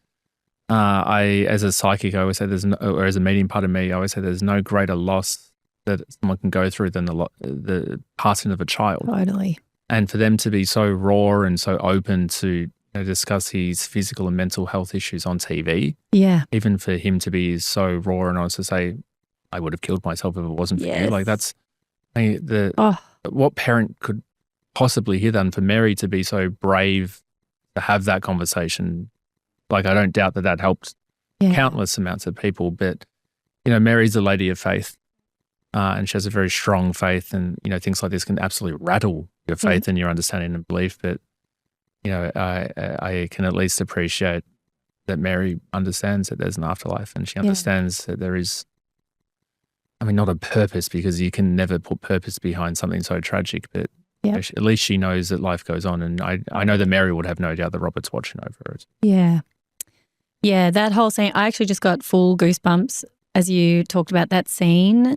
as a psychic, I always say or as a medium part of me, I always say there's no greater loss that someone can go through than the passing of a child. Totally. And for them to be so raw and so open to discuss his physical and mental health issues on TV. Yeah. Even for him to be so raw and honest to say, I would have killed myself if it wasn't for you. Like what parent could possibly hear that? And for Mary to be so brave to have that conversation, like I don't doubt that helped countless amounts of people. But, Mary's a lady of faith. And she has a very strong faith, and things like this can absolutely rattle your faith and your understanding and belief. But I can at least appreciate that Mary understands that there's an afterlife, and she understands that there is. I mean, not a purpose, because you can never put purpose behind something so tragic. But at least she knows that life goes on, and I know that Mary would have no doubt that Robert's watching over it. Yeah, yeah. That whole scene, I actually just got full goosebumps as you talked about that scene.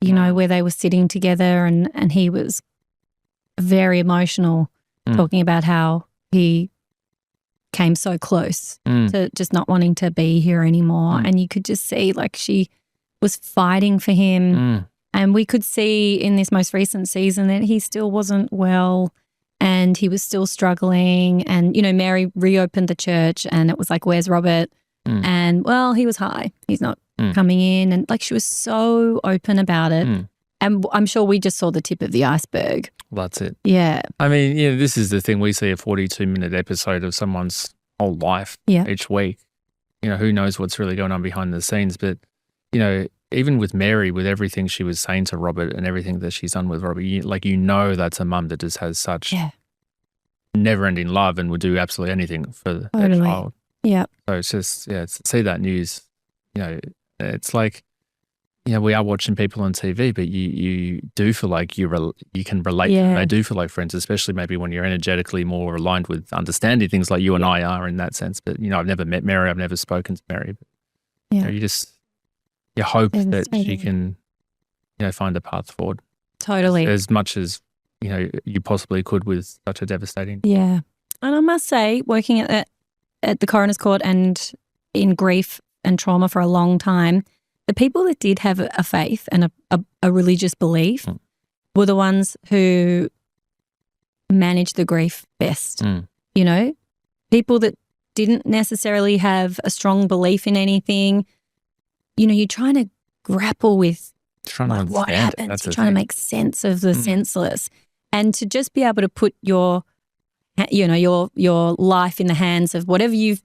Where they were sitting together and he was very emotional, talking about how he came so close to just not wanting to be here anymore. And you could just see like she was fighting for him. And we could see in this most recent season that he still wasn't well and he was still struggling. And, Mary reopened the church and it was like, where's Robert? And, well, he was high. He's not coming in. And like she was so open about it. And I'm sure we just saw the tip of the iceberg. That's it. Yeah. I mean, this is the thing. We see a 42-minute episode of someone's whole life each week. Who knows what's really going on behind the scenes. But, even with Mary, with everything she was saying to Robert and everything that she's done with Robert, that's a mum that just has such never-ending love and would do absolutely anything for their child. Yeah. So it's just, to see that news, it's like, we are watching people on TV, but you do feel like you can relate to them. They do feel like friends, especially maybe when you're energetically more aligned with understanding things like you and I are in that sense. But, I've never met Mary. I've never spoken to Mary. But, you hope that she can, find a path forward. Totally. As much as, you possibly could with such a devastating. Yeah. And I must say, working at the coroner's court and in grief and trauma for a long time, the people that did have a faith and a religious belief were the ones who managed the grief best. People that didn't necessarily have a strong belief in anything, you're trying to grapple with what happens. You're trying to make sense of the senseless. And to just be able to put your life in the hands of whatever you've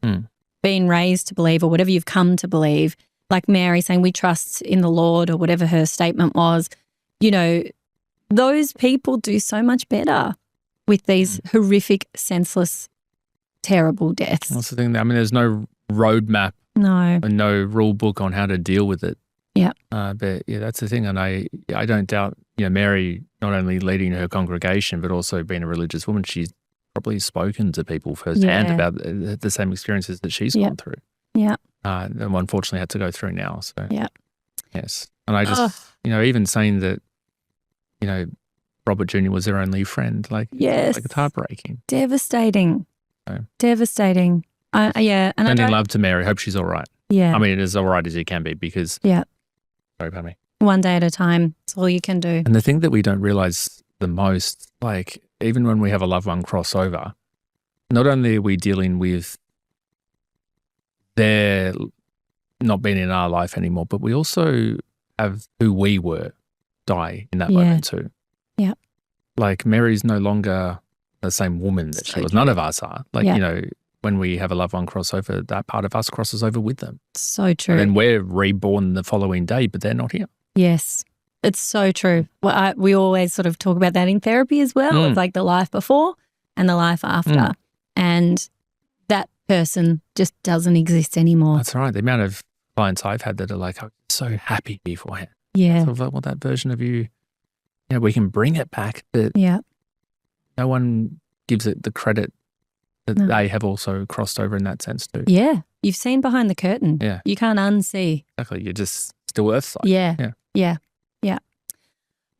been raised to believe or whatever you've come to believe, like Mary saying we trust in the Lord or whatever her statement was, those people do so much better with these horrific, senseless, terrible deaths. That's the thing. I mean, there's no roadmap, and no rule book on how to deal with it. Yeah. But that's the thing. And I don't doubt, Mary not only leading her congregation, but also being a religious woman, she's probably spoken to people firsthand about the same experiences that she's gone through. Yeah. And unfortunately had to go through now. So yes. And I just, even saying that, Robert Jr. was their only friend, it's heartbreaking. Devastating. So. Devastating. And sending love to Mary. Hope she's all right. Yeah. I mean, as all right as you can be because. Yeah. Sorry, pardon me. One day at a time. That's all you can do. And the thing that we don't realize the most, even when we have a loved one cross over, not only are we dealing with their not being in our life anymore, but we also have who we were die in that moment too. Yeah. Like Mary's no longer the same woman that she was. None of us are. When we have a loved one cross over, that part of us crosses over with them. So true. And we're reborn the following day, but they're not here. Yes. It's so true. Well, we always sort of talk about that in therapy as well. It's like the life before and the life after. And that person just doesn't exist anymore. That's right. The amount of clients I've had that are like, I'm so happy beforehand. Yeah. So that version of you, we can bring it back, but no one gives it the credit that they have also crossed over in that sense too. Yeah. You've seen behind the curtain. Yeah. You can't unsee. Exactly. You're just still Earthside. Yeah.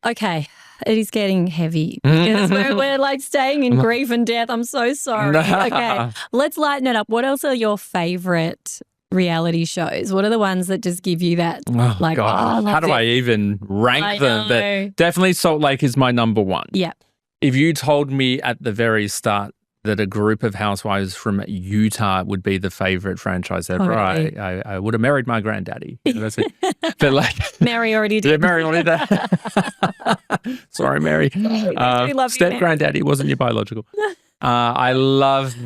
Okay. It is getting heavy because we're like staying in grief and death. I'm so sorry. Okay. Let's lighten it up. What else are your favorite reality shows? What are the ones that just give you that how do I even rank them? But definitely Salt Lake is my number one. Yeah. If you told me at the very start that a group of housewives from Utah would be the favorite franchise ever, I would have married my granddaddy. That's it. But like Mary already did. Yeah, Mary already did. Sorry, Mary. Step granddaddy wasn't your biological. I love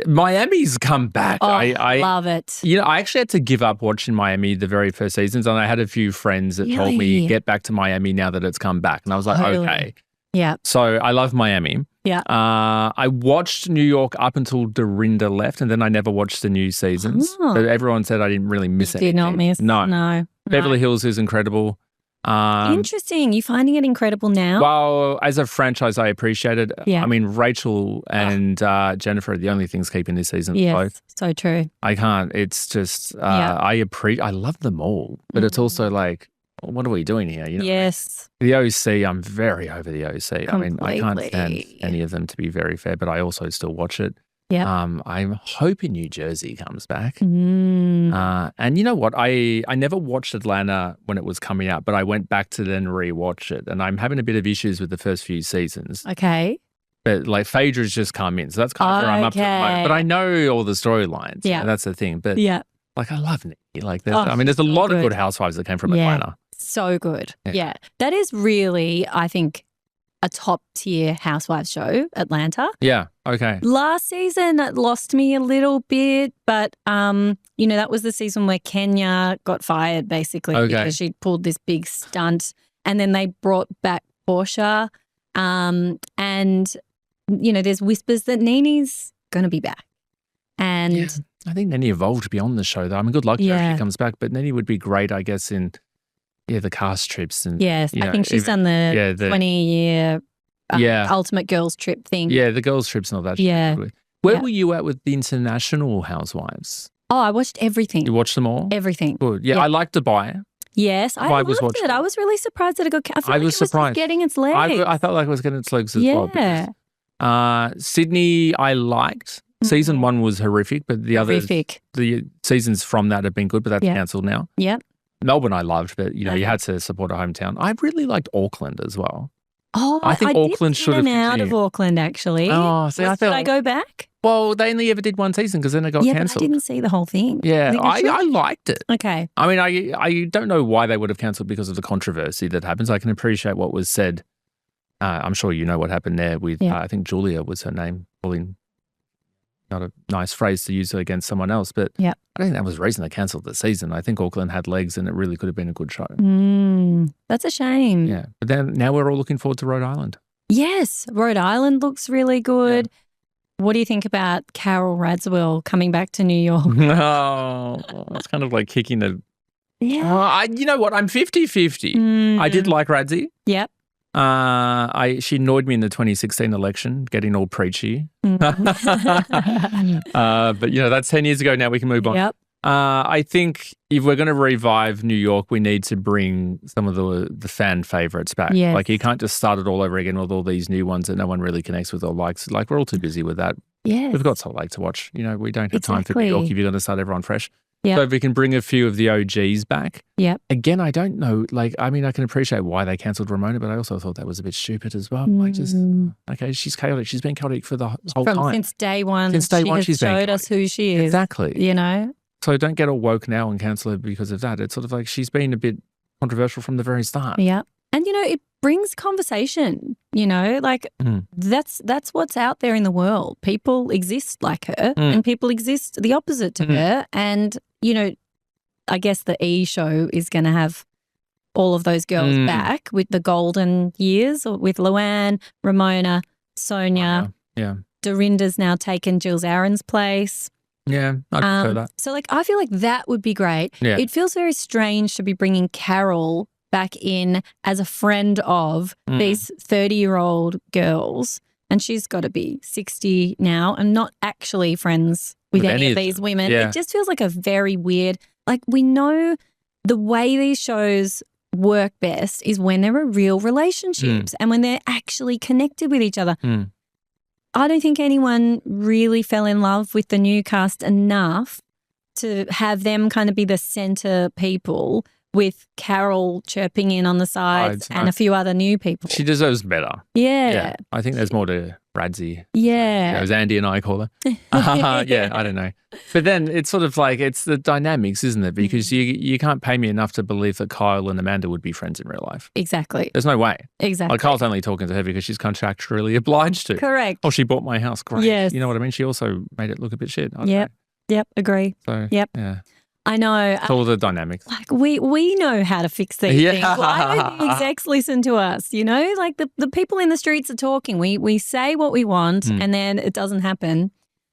Miami's come back. Oh, I love it. I actually had to give up watching Miami the very first seasons, and I had a few friends that told me, get back to Miami now that it's come back. And I was like, okay. Yeah. So I love Miami. Yeah. I watched New York up until Dorinda left, and then I never watched the new seasons. But everyone said I didn't really miss anything. Did not miss. No. Beverly Hills is incredible. Interesting. You finding it incredible now? Well, as a franchise, I appreciate it. Yeah. I mean, Rachel and Jennifer are the only things keeping this season afloat. So true. I can't. It's just, I love them all. But it's also like, what are we doing here? Yes. The OC, I'm very over the OC. Completely. I mean, I can't stand any of them, to be very fair, but I also still watch it. Yeah. I'm hoping New Jersey comes back. And you know what? I never watched Atlanta when it was coming out, but I went back to then rewatch it. And I'm having a bit of issues with the first few seasons. Okay. But like Phaedra's just come in. So that's kind of where I'm up to the moment. But I know all the storylines. Yeah. And that's the thing. But like I love Nikki. Like there's a lot of good housewives that came from Atlanta. So good. Yeah. That is really, I think, a top tier housewives show, Atlanta. Yeah. Okay. Last season it lost me a little bit, but that was the season where Kenya got fired basically because she pulled this big stunt, and then they brought back Portia, and there's whispers that Nene's going to be back, and I think Nene evolved beyond the show though. I mean, good luck to her if she comes back, but Nene would be great, I guess, in the cast trips and I think she's done the 20-year ultimate girls trip thing. Yeah, the girls trips and all that. Yeah. Where were you at with the international housewives? Oh, I watched everything. You watched them all? Everything. Good. Yeah, I liked Dubai. Yes, I loved it. I was really surprised that it got. I was surprised. Just getting its legs. I felt like it was getting its legs as well. Yeah. Sydney, I liked. Season 1 was horrific, but the seasons from that have been good, but that's cancelled now. Yeah. Melbourne I loved, but you had to support a hometown. I really liked Auckland as well. Oh, I think Auckland should have out of Auckland actually. Oh, see, Should I go back? Well, they only ever did one season because then it got cancelled. But I didn't see the whole thing. Yeah, I liked it. Okay. I mean, I don't know why they would have cancelled because of the controversy that happens. I can appreciate what was said. I'm sure you know what happened there with, I think Julia was her name, calling, not a nice phrase to use against someone else, but I don't think that was the reason they cancelled the season. I think Auckland had legs and it really could have been a good show. That's a shame. Yeah, but then now we're all looking forward to Rhode Island. Yes, Rhode Island looks really good. Yeah. What do you think about Carol Radziwill coming back to New York? Oh, it's kind of like kicking a... Yeah. You know what? I'm 50-50. I did like Radzi. Yep. She annoyed me in the 2016 election, getting all preachy. But that's 10 years ago now. We can move on. Yep. I think if we're going to revive New York, we need to bring some of the fan favorites back. Yes. Like you can't just start it all over again with all these new ones that no one really connects with or likes. Like we're all too busy with that. Yes. We've got Salt Lake to watch. We don't have time for New York if you're going to start everyone fresh. Yep. So if we can bring a few of the OGs back. Yep. Again, I don't know. I can appreciate why they cancelled Ramona, but I also thought that was a bit stupid as well. She's chaotic. She's been chaotic for the whole time. Since day one. Since day one, she's showed us who she is. Exactly. So don't get all woke now and cancel her because of that. It's sort of like she's been a bit controversial from the very start. Yeah. And, it brings conversation, that's what's out there in the world. People exist like her and people exist the opposite to her. And, I guess the E show is going to have all of those girls back with the golden years, or with Luann, Ramona, Sonia. Yeah. Dorinda's now taken Jill Zarin's place. Yeah, I prefer that. So, I feel like that would be great. Yeah. It feels very strange to be bringing Carol back in as a friend of these 30-year-old girls, and she's got to be 60 now and not actually friends with any of these women. Yeah. It just feels like a very weird, like we know the way these shows work best is when there are real relationships and when they're actually connected with each other. I don't think anyone really fell in love with the new cast enough to have them kind of be the center people with Carol chirping in on the sides and a few other new people. She deserves better. Yeah. I think there's more to Radsy. Yeah. As Andy and I call her. Yeah, I don't know. But then it's sort of like it's the dynamics, isn't it? Because you can't pay me enough to believe that Kyle and Amanda would be friends in real life. Exactly. There's no way. Exactly. Like Kyle's only talking to her because she's contractually obliged to. Correct. Oh, she bought my house. Great. Yes. You know what I mean? She also made it look a bit shit. I don't know. Yep. Agree. So, yep. Yeah. I know. It's all the dynamics. Like we know how to fix these things. Why don't the execs listen to us? You know, like the people in the streets are talking. We say what we want and then it doesn't happen.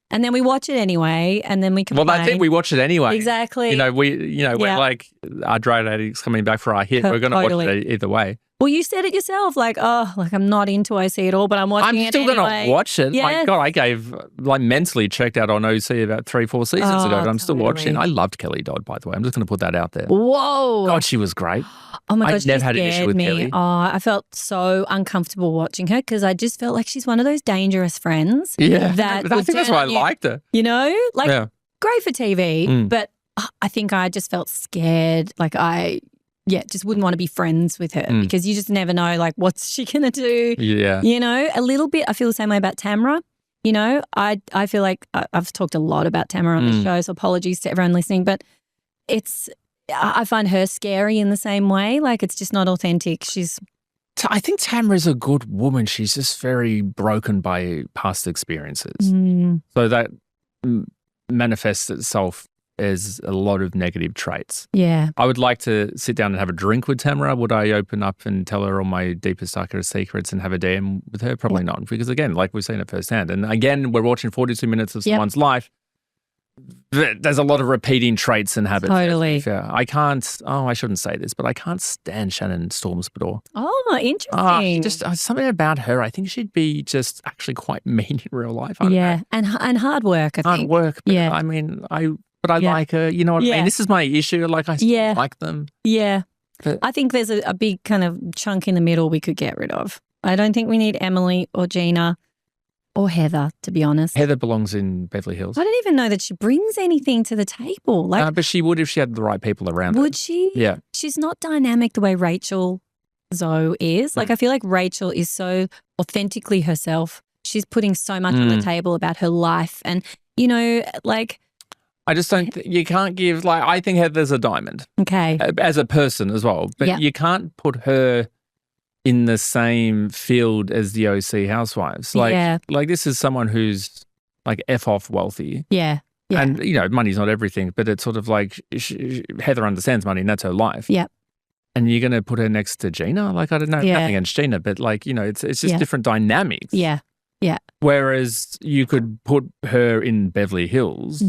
And then we watch it anyway and then we complain. Well, that's it. We watch it anyway. Exactly. You know, we're like our drug addicts coming back for our hit. We're going to watch it either way. Well, you said it yourself, like, I'm not into OC at all, but I'm watching it anyway. I'm still going to watch it. Yes. My God, I gave, mentally checked out on OC about 3-4 seasons ago, but I'm still watching. I loved Kelly Dodd, by the way. I'm just going to put that out there. Whoa. God, she was great. Oh my gosh, I never had an issue with me. Kelly. Oh, I felt so uncomfortable watching her because I just felt like she's one of those dangerous friends. Yeah. That I think that's why I liked her. You know, like great for TV, but I think I just felt scared. Like just wouldn't want to be friends with her because you just never know, like, what's she going to do? Yeah. You know, a little bit, I feel the same way about Tamara. You know, I feel like I've talked a lot about Tamara on the show, so apologies to everyone listening, but I find her scary in the same way. Like, it's just not authentic. I think Tamara's a good woman. She's just very broken by past experiences. So that manifests itself as a lot of negative traits. Yeah. I would like to sit down and have a drink with Tamara. Would I open up and tell her all my deepest, darkest secrets and have a DM with her? Probably not. Because again, like we've seen it firsthand. And again, we're watching 42 minutes of someone's life. There's a lot of repeating traits and habits. Totally. I can't, I shouldn't say this, but I can't stand Shannon Stormspador. Oh, interesting. Just something about her. I think she'd be just actually quite mean in real life. And hard work, I think. Hard work. But I mean, I like her. You know what I mean? This is my issue. Like, I still like them. Yeah. But I think there's a big kind of chunk in the middle we could get rid of. I don't think we need Emily or Gina or Heather, to be honest. Heather belongs in Beverly Hills. I don't even know that she brings anything to the table. Like, but she would if she had the right people around her. Would she? Yeah. She's not dynamic the way Rachel Zoe is. Like, I feel like Rachel is so authentically herself. She's putting so much on the table about her life. And, you know, like, I just don't, you can't give, like, I think Heather's a diamond. Okay. As a person as well. But you can't put her in the same field as the OC housewives. Like this is someone who's like F off wealthy. Yeah. And, you know, money's not everything, but it's sort of like Heather understands money and that's her life. Yeah. And you're going to put her next to Gina? Like, I don't know, nothing against Gina, but like, you know, it's just different dynamics. Yeah. Yeah. Whereas you could put her in Beverly Hills.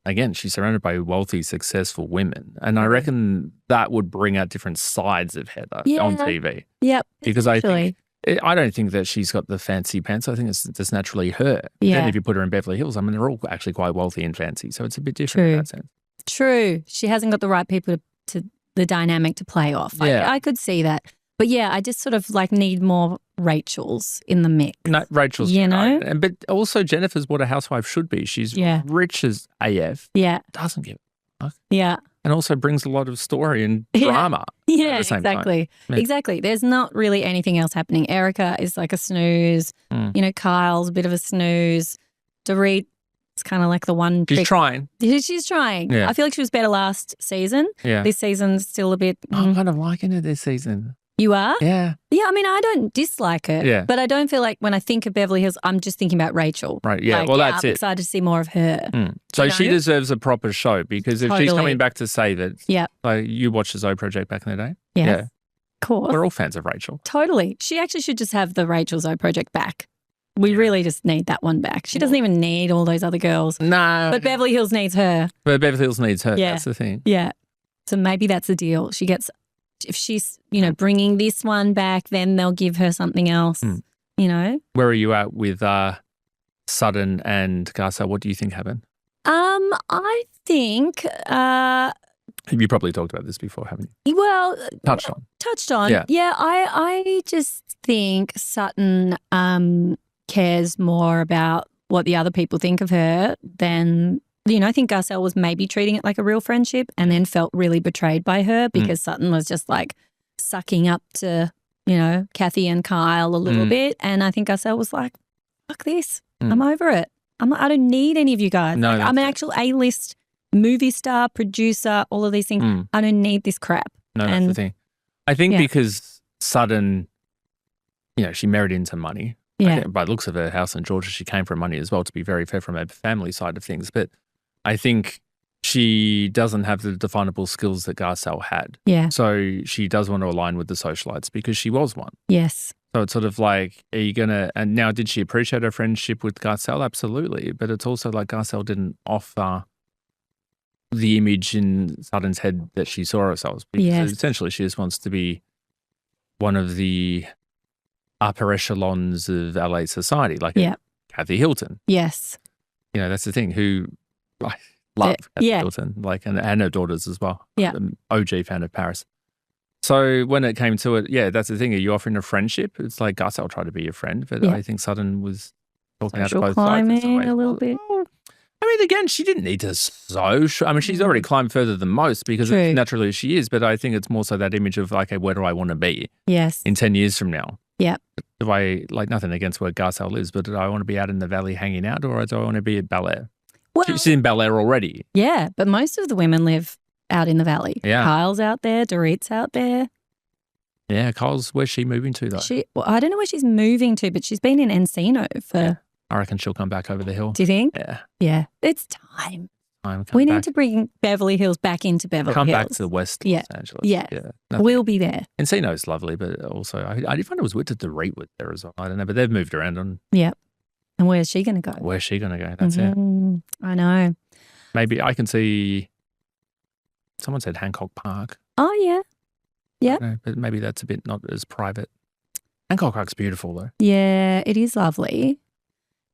Again, she's surrounded by wealthy, successful women. And I reckon that would bring out different sides of Heather on TV. Yep. Because I don't think that she's got the fancy pants. I think it's just naturally her. Yeah. And if you put her in Beverly Hills, I mean, they're all actually quite wealthy and fancy. So it's a bit different in that sense. True. She hasn't got the right people to the dynamic to play off. I could see that. But yeah, I just sort of like need more Rachels in the mix. No, Rachel's, you know? But also Jennifer's what a housewife should be. She's rich as AF. Yeah. Doesn't give a fuck. Yeah. And also brings a lot of story and drama. Yeah, at the same exactly. time. Exactly. There's not really anything else happening. Erica is like a snooze. You know, Kyle's a bit of a snooze. Dorit is kind of like the one. She's trying. She's trying. Yeah. I feel like she was better last season. Yeah. This season's still a bit. I'm kind of liking her this season. You are? Yeah. Yeah, I mean, I don't dislike her. Yeah. But I don't feel like when I think of Beverly Hills, I'm just thinking about Rachel. Right, yeah. Like, well, that's I'm it. excited to see more of her. So You she know? deserves a proper show because if she's coming back to say that, like you watched the Zoe Project back in the day. Yes. Yeah. Of course. We're all fans of Rachel. Totally. She actually should just have the Rachel Zoe Project back. We really just need that one back. She doesn't even need all those other girls. No. But Beverly Hills needs her. But Beverly Hills needs her. Yeah. That's the thing. Yeah. So maybe that's the deal. She gets if she's, bringing this one back, then they'll give her something else, Where are you at with Sutton and Garcelle? What do you think happened? I think You probably talked about this before, haven't you? Well, touched on. Yeah, I just think Sutton cares more about what the other people think of her than, I think Garcelle was maybe treating it like a real friendship and then felt really betrayed by her because Sutton was just like sucking up to, Kathy and Kyle a little bit. And I think Garcelle was like, fuck this. I'm over it. I don't need any of you guys. No, I'm an actual A-list movie star, producer, all of these things. I don't need this crap. No, that's the thing. I think because Sutton, she married into money. Yeah. By the looks of her house in Georgia, she came from money as well, to be very fair, from her family side of things. But I think she doesn't have the definable skills that Garcelle had. Yeah. So she does want to align with the socialites because she was one. Yes. So it's sort of like, are you going to, and now did she appreciate her friendship with Garcelle? Absolutely. But it's also like Garcelle didn't offer the image in Sutton's head that she saw herself. Because essentially she just wants to be one of the upper echelons of LA society, like Kathy Hilton. Yes. That's the thing, who I love Kathy Hilton, and her daughters as well. Yeah. I'm an OG fan of Paris. So when it came to it, that's the thing. Are you offering a friendship? It's like Garcelle tried to be your friend, but I think Sutton was talking out of both sides. A little bit. I mean, again, she didn't need to she's already climbed further than most because it's naturally she is, but I think it's more so that image of like, okay, where do I want to be in 10 years from now? Yeah. Do I, nothing against where Garcelle lives, but do I want to be out in the valley hanging out or do I want to be at Bel Air? Well, she's in Bel Air already. Yeah, but most of the women live out in the valley. Yeah. Kyle's out there, Dorit's out there. Yeah, Kyle's, where's she moving to though? I don't know where she's moving to, but she's been in Encino for... Yeah. I reckon she'll come back over the hill. Do you think? Yeah. Yeah. It's time. We need to bring Beverly Hills back into Beverly Hills. Come back to the West Los Angeles. Yeah. We'll be there. Encino's lovely, but also I did find it was weird that Dorit was there as well. I don't know, but they've moved around on. Yeah. And where's she going to go? Where's she going to go? That's it. I know. Maybe I can see, someone said Hancock Park. Oh, yeah. Yeah. But maybe that's a bit not as private. Hancock Park's beautiful though. Yeah, it is lovely.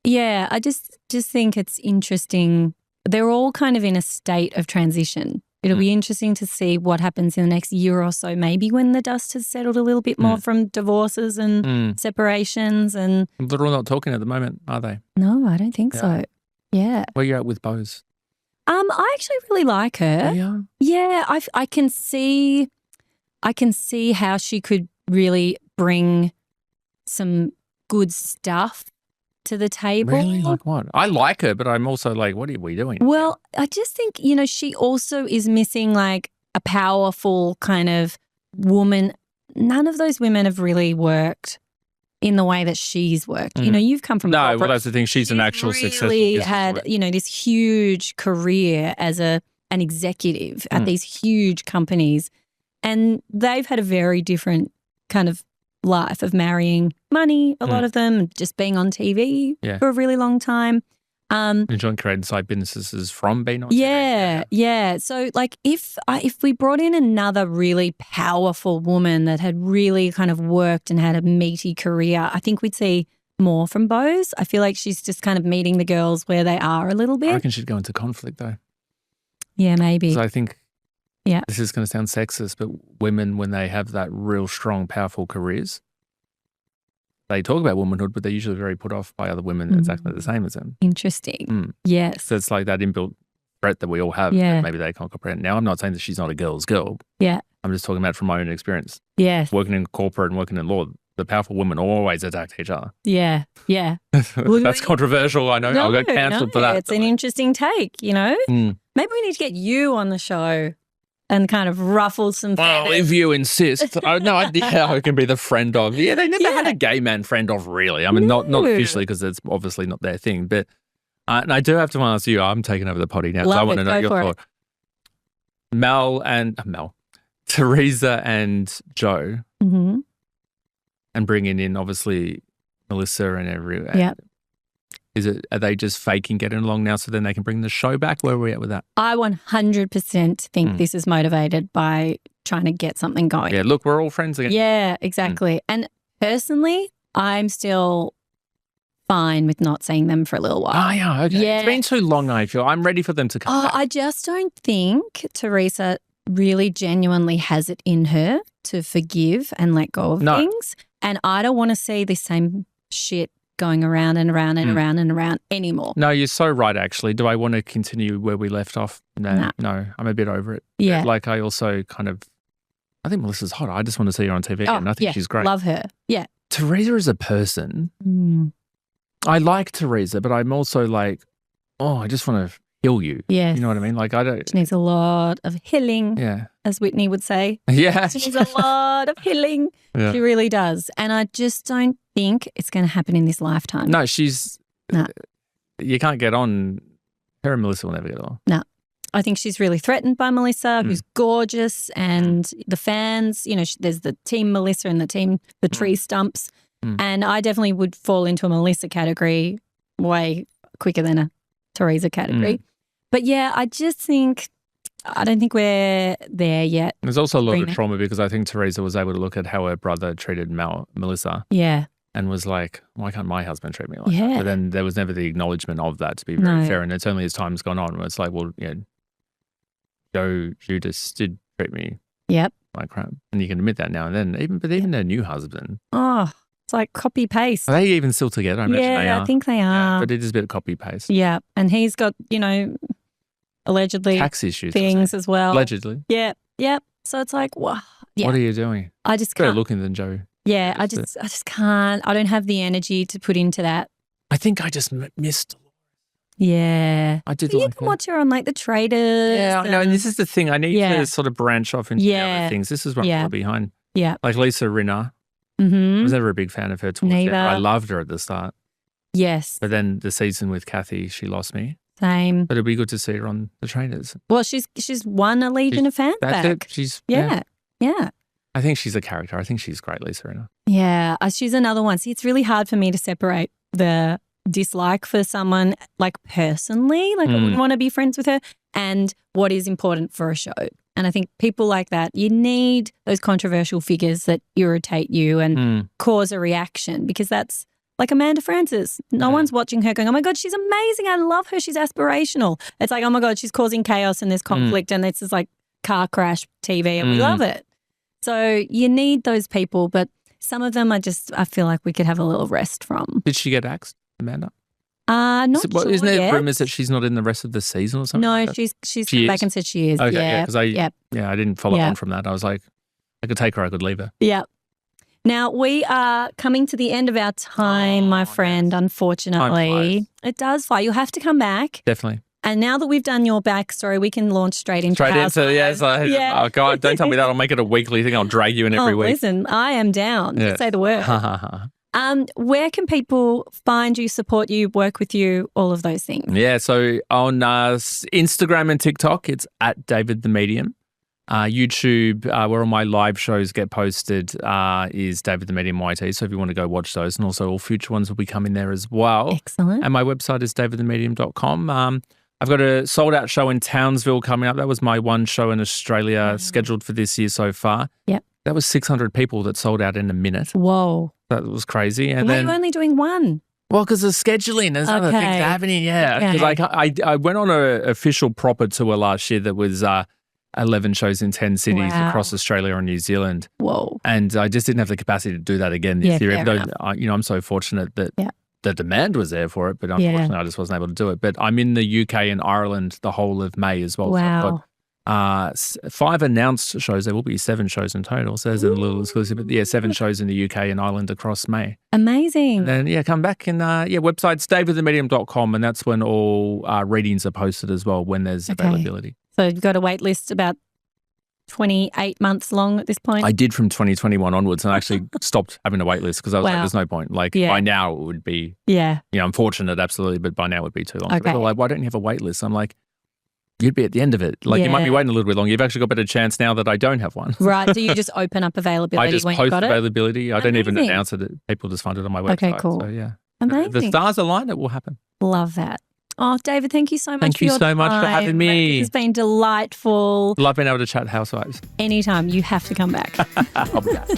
Yeah, I just think it's interesting. They're all kind of in a state of transition. It'll be interesting to see what happens in the next year or so, maybe when the dust has settled a little bit more from divorces and separations. And they're all not talking at the moment, are they? No, I don't think so. Yeah. Where are you at with Bose? I actually really like her. Yeah. Yeah, I can see how she could really bring some good stuff to the table. Really? Like what? I like her, but I'm also like, what are we doing? Well, I just think, she also is missing like a powerful kind of woman. None of those women have really worked in the way that she's worked. You've come from corporate. Well, that's the thing. She's an actual successful business. Had, this huge career as an executive at these huge companies. And they've had a very different kind of life of marrying money, a lot of them, just being on TV for a really long time. Enjoying creating side businesses from being on TV. Yeah. So like if we brought in another really powerful woman that had really kind of worked and had a meaty career, I think we'd see more from Bose. I feel like she's just kind of meeting the girls where they are a little bit. I reckon she'd go into conflict though. Yeah, maybe. Because I think this is going to sound sexist, but women, when they have that real strong, powerful careers, they talk about womanhood, but they're usually very put off by other women exactly the same as them. Interesting. Yes. So it's like that inbuilt threat that we all have that maybe they can't comprehend. Now, I'm not saying that she's not a girl's girl. Yeah. I'm just talking about from my own experience. Yes. Working in corporate and working in law, the powerful women always attack each other. Yeah. That's controversial. I know. I'll get cancelled for that. It's an interesting take, Maybe we need to get you on the show and kind of ruffle some feathers. Well, if you insist. I have no idea how I can be the friend of. Yeah, they never had a gay man friend of, really. I mean, not officially because it's obviously not their thing. But and I do have to ask you, I'm taking over the potty now because I want to know your thought. Teresa and Joe, and bringing in obviously Melissa and everyone. Yeah. Are they just faking getting along now so then they can bring the show back? Where are we at with that? I 100% think this is motivated by trying to get something going. Yeah, look, we're all friends again. Yeah, exactly. And personally, I'm still fine with not seeing them for a little while. Oh, yeah, okay. Yeah. It's been too long, I feel. I'm ready for them to come back. I just don't think Teresa really genuinely has it in her to forgive and let go of things. And I don't want to see the same shit going around and around and around and around anymore. No, you're so right, actually. Do I want to continue where we left off? No, I'm a bit over it. Yeah. Like I also I think Melissa's hot. I just want to see her on TV again. I think she's great. Love her. Yeah. Teresa as a person, I like Teresa, but I'm also like, I just want to heal you. Yes. You know what I mean? Like I don't. She needs a lot of healing. Yeah. As Whitney would say. Yeah. She needs a lot of healing. Yeah. She really does. And I just don't think it's going to happen in this lifetime. No, you can't get on. Her and Melissa will never get on. No. I think she's really threatened by Melissa, who's gorgeous, and the fans, there's the team Melissa and the tree stumps. And I definitely would fall into a Melissa category way quicker than a Teresa category. But yeah, I don't think we're there yet. There's also a lot of trauma because I think Teresa was able to look at how her brother treated Melissa. Yeah. And was like, why can't my husband treat me like that? But then there was never the acknowledgement of that, to be very fair. And it's only as time's gone on where it's like, well, Joe Judas did treat me like crap. And you can admit that now and then. Even her new husband. Oh, it's like copy paste. Are they even still together? I imagine they are. I think they are. Yeah, but it is a bit of copy paste. Yeah. And he's got, allegedly tax issues. Things as well. Allegedly. Yeah. Yep. So it's like, wow. Yeah. What are you doing? I just can't. Better looking than Joe. Yeah. I just can't. I don't have the energy to put into that. I think I just missed. Yeah. I did. You can watch her on like The Traders. Yeah, I know. And this is the thing. I need to sort of branch off into the other things. This is what I'm behind. Yeah. Like Lisa Rinna. I was never a big fan of her towards the end. I loved her at the start. Yes. But then the season with Kathy, she lost me. Same. But it'd be good to see her on The Traders. Well, she's won a legion of fans back. It. She's yeah. I think she's a character. I think she's great, Lisa Rinna. Yeah, she's another one. See, it's really hard for me to separate the dislike for someone like personally, like I wouldn't want to be friends with her, and what is important for a show. And I think people like that, you need those controversial figures that irritate you and cause a reaction, because that's like Amanda Francis. No one's watching her going, oh my God, she's amazing. I love her. She's aspirational. It's like, oh my God, she's causing chaos and there's conflict and it's just like car crash TV and we love it. So you need those people, but some of them I feel like we could have a little rest from. Did she get axed, Amanda? Not sure Isn't there yet. rumours that she's not in the rest of the season or something? No, like she's come back and said she is. Okay, yeah, because I didn't follow on from that. I was like, I could take her, I could leave her. Yeah. Now, we are coming to the end of our time, my friend, unfortunately. It does fly. You'll have to come back. Definitely. And now that we've done your backstory, we can launch straight into Housewives. Oh, God, don't tell me that. I'll make it a weekly thing. I'll drag you in every week. Listen, I am down. Just say the word. Where can people find you, support you, work with you, all of those things? Yeah, so on Instagram and TikTok, it's at David the Medium. YouTube, where all my live shows get posted, is David the Medium YT. So if you want to go watch those, and also all future ones will be coming there as well. Excellent. And my website is davidthemedium.com. I've got a sold-out show in Townsville coming up. That was my one show in Australia scheduled for this year so far. Yep. That was 600 people that sold out in a minute. Whoa. That was crazy. And then you're only doing one. Well, because of scheduling. There's other things happening, Because I went on an official proper tour last year that was 11 shows in 10 cities across Australia and New Zealand. Whoa. And I just didn't have the capacity to do that again this year. Even though, I'm so fortunate that the demand was there for it, but unfortunately I just wasn't able to do it. But I'm in the UK and Ireland the whole of May as well. Wow. So I've got 5 announced shows. There will be 7 shows in total. So there's a little exclusive. But 7 shows in the UK and Ireland across May. Amazing. And then, come back and, website's davidthemedium.com, and that's when all readings are posted as well, when there's availability. So you've got a wait list about 28 months long at this point? I did from 2021 onwards, and I actually stopped having a wait list because I was like, there's no point. Like by now it would be, I'm fortunate, absolutely, but by now it would be too long. Okay. So like, why don't you have a wait list? I'm like, you'd be at the end of it. Like you might be waiting a little bit long. You've actually got a better chance now that I don't have one. Right. So you just open up availability I just when post you got availability. it? I don't even announce it. People just find it on my website. Okay, cool. So Amazing. The stars align, it will happen. Love that. Oh, David, thank you so much Thank for you your so much for having me. It's been delightful. Love being able to chat Housewives. Anytime. You have to come back. I'll be back.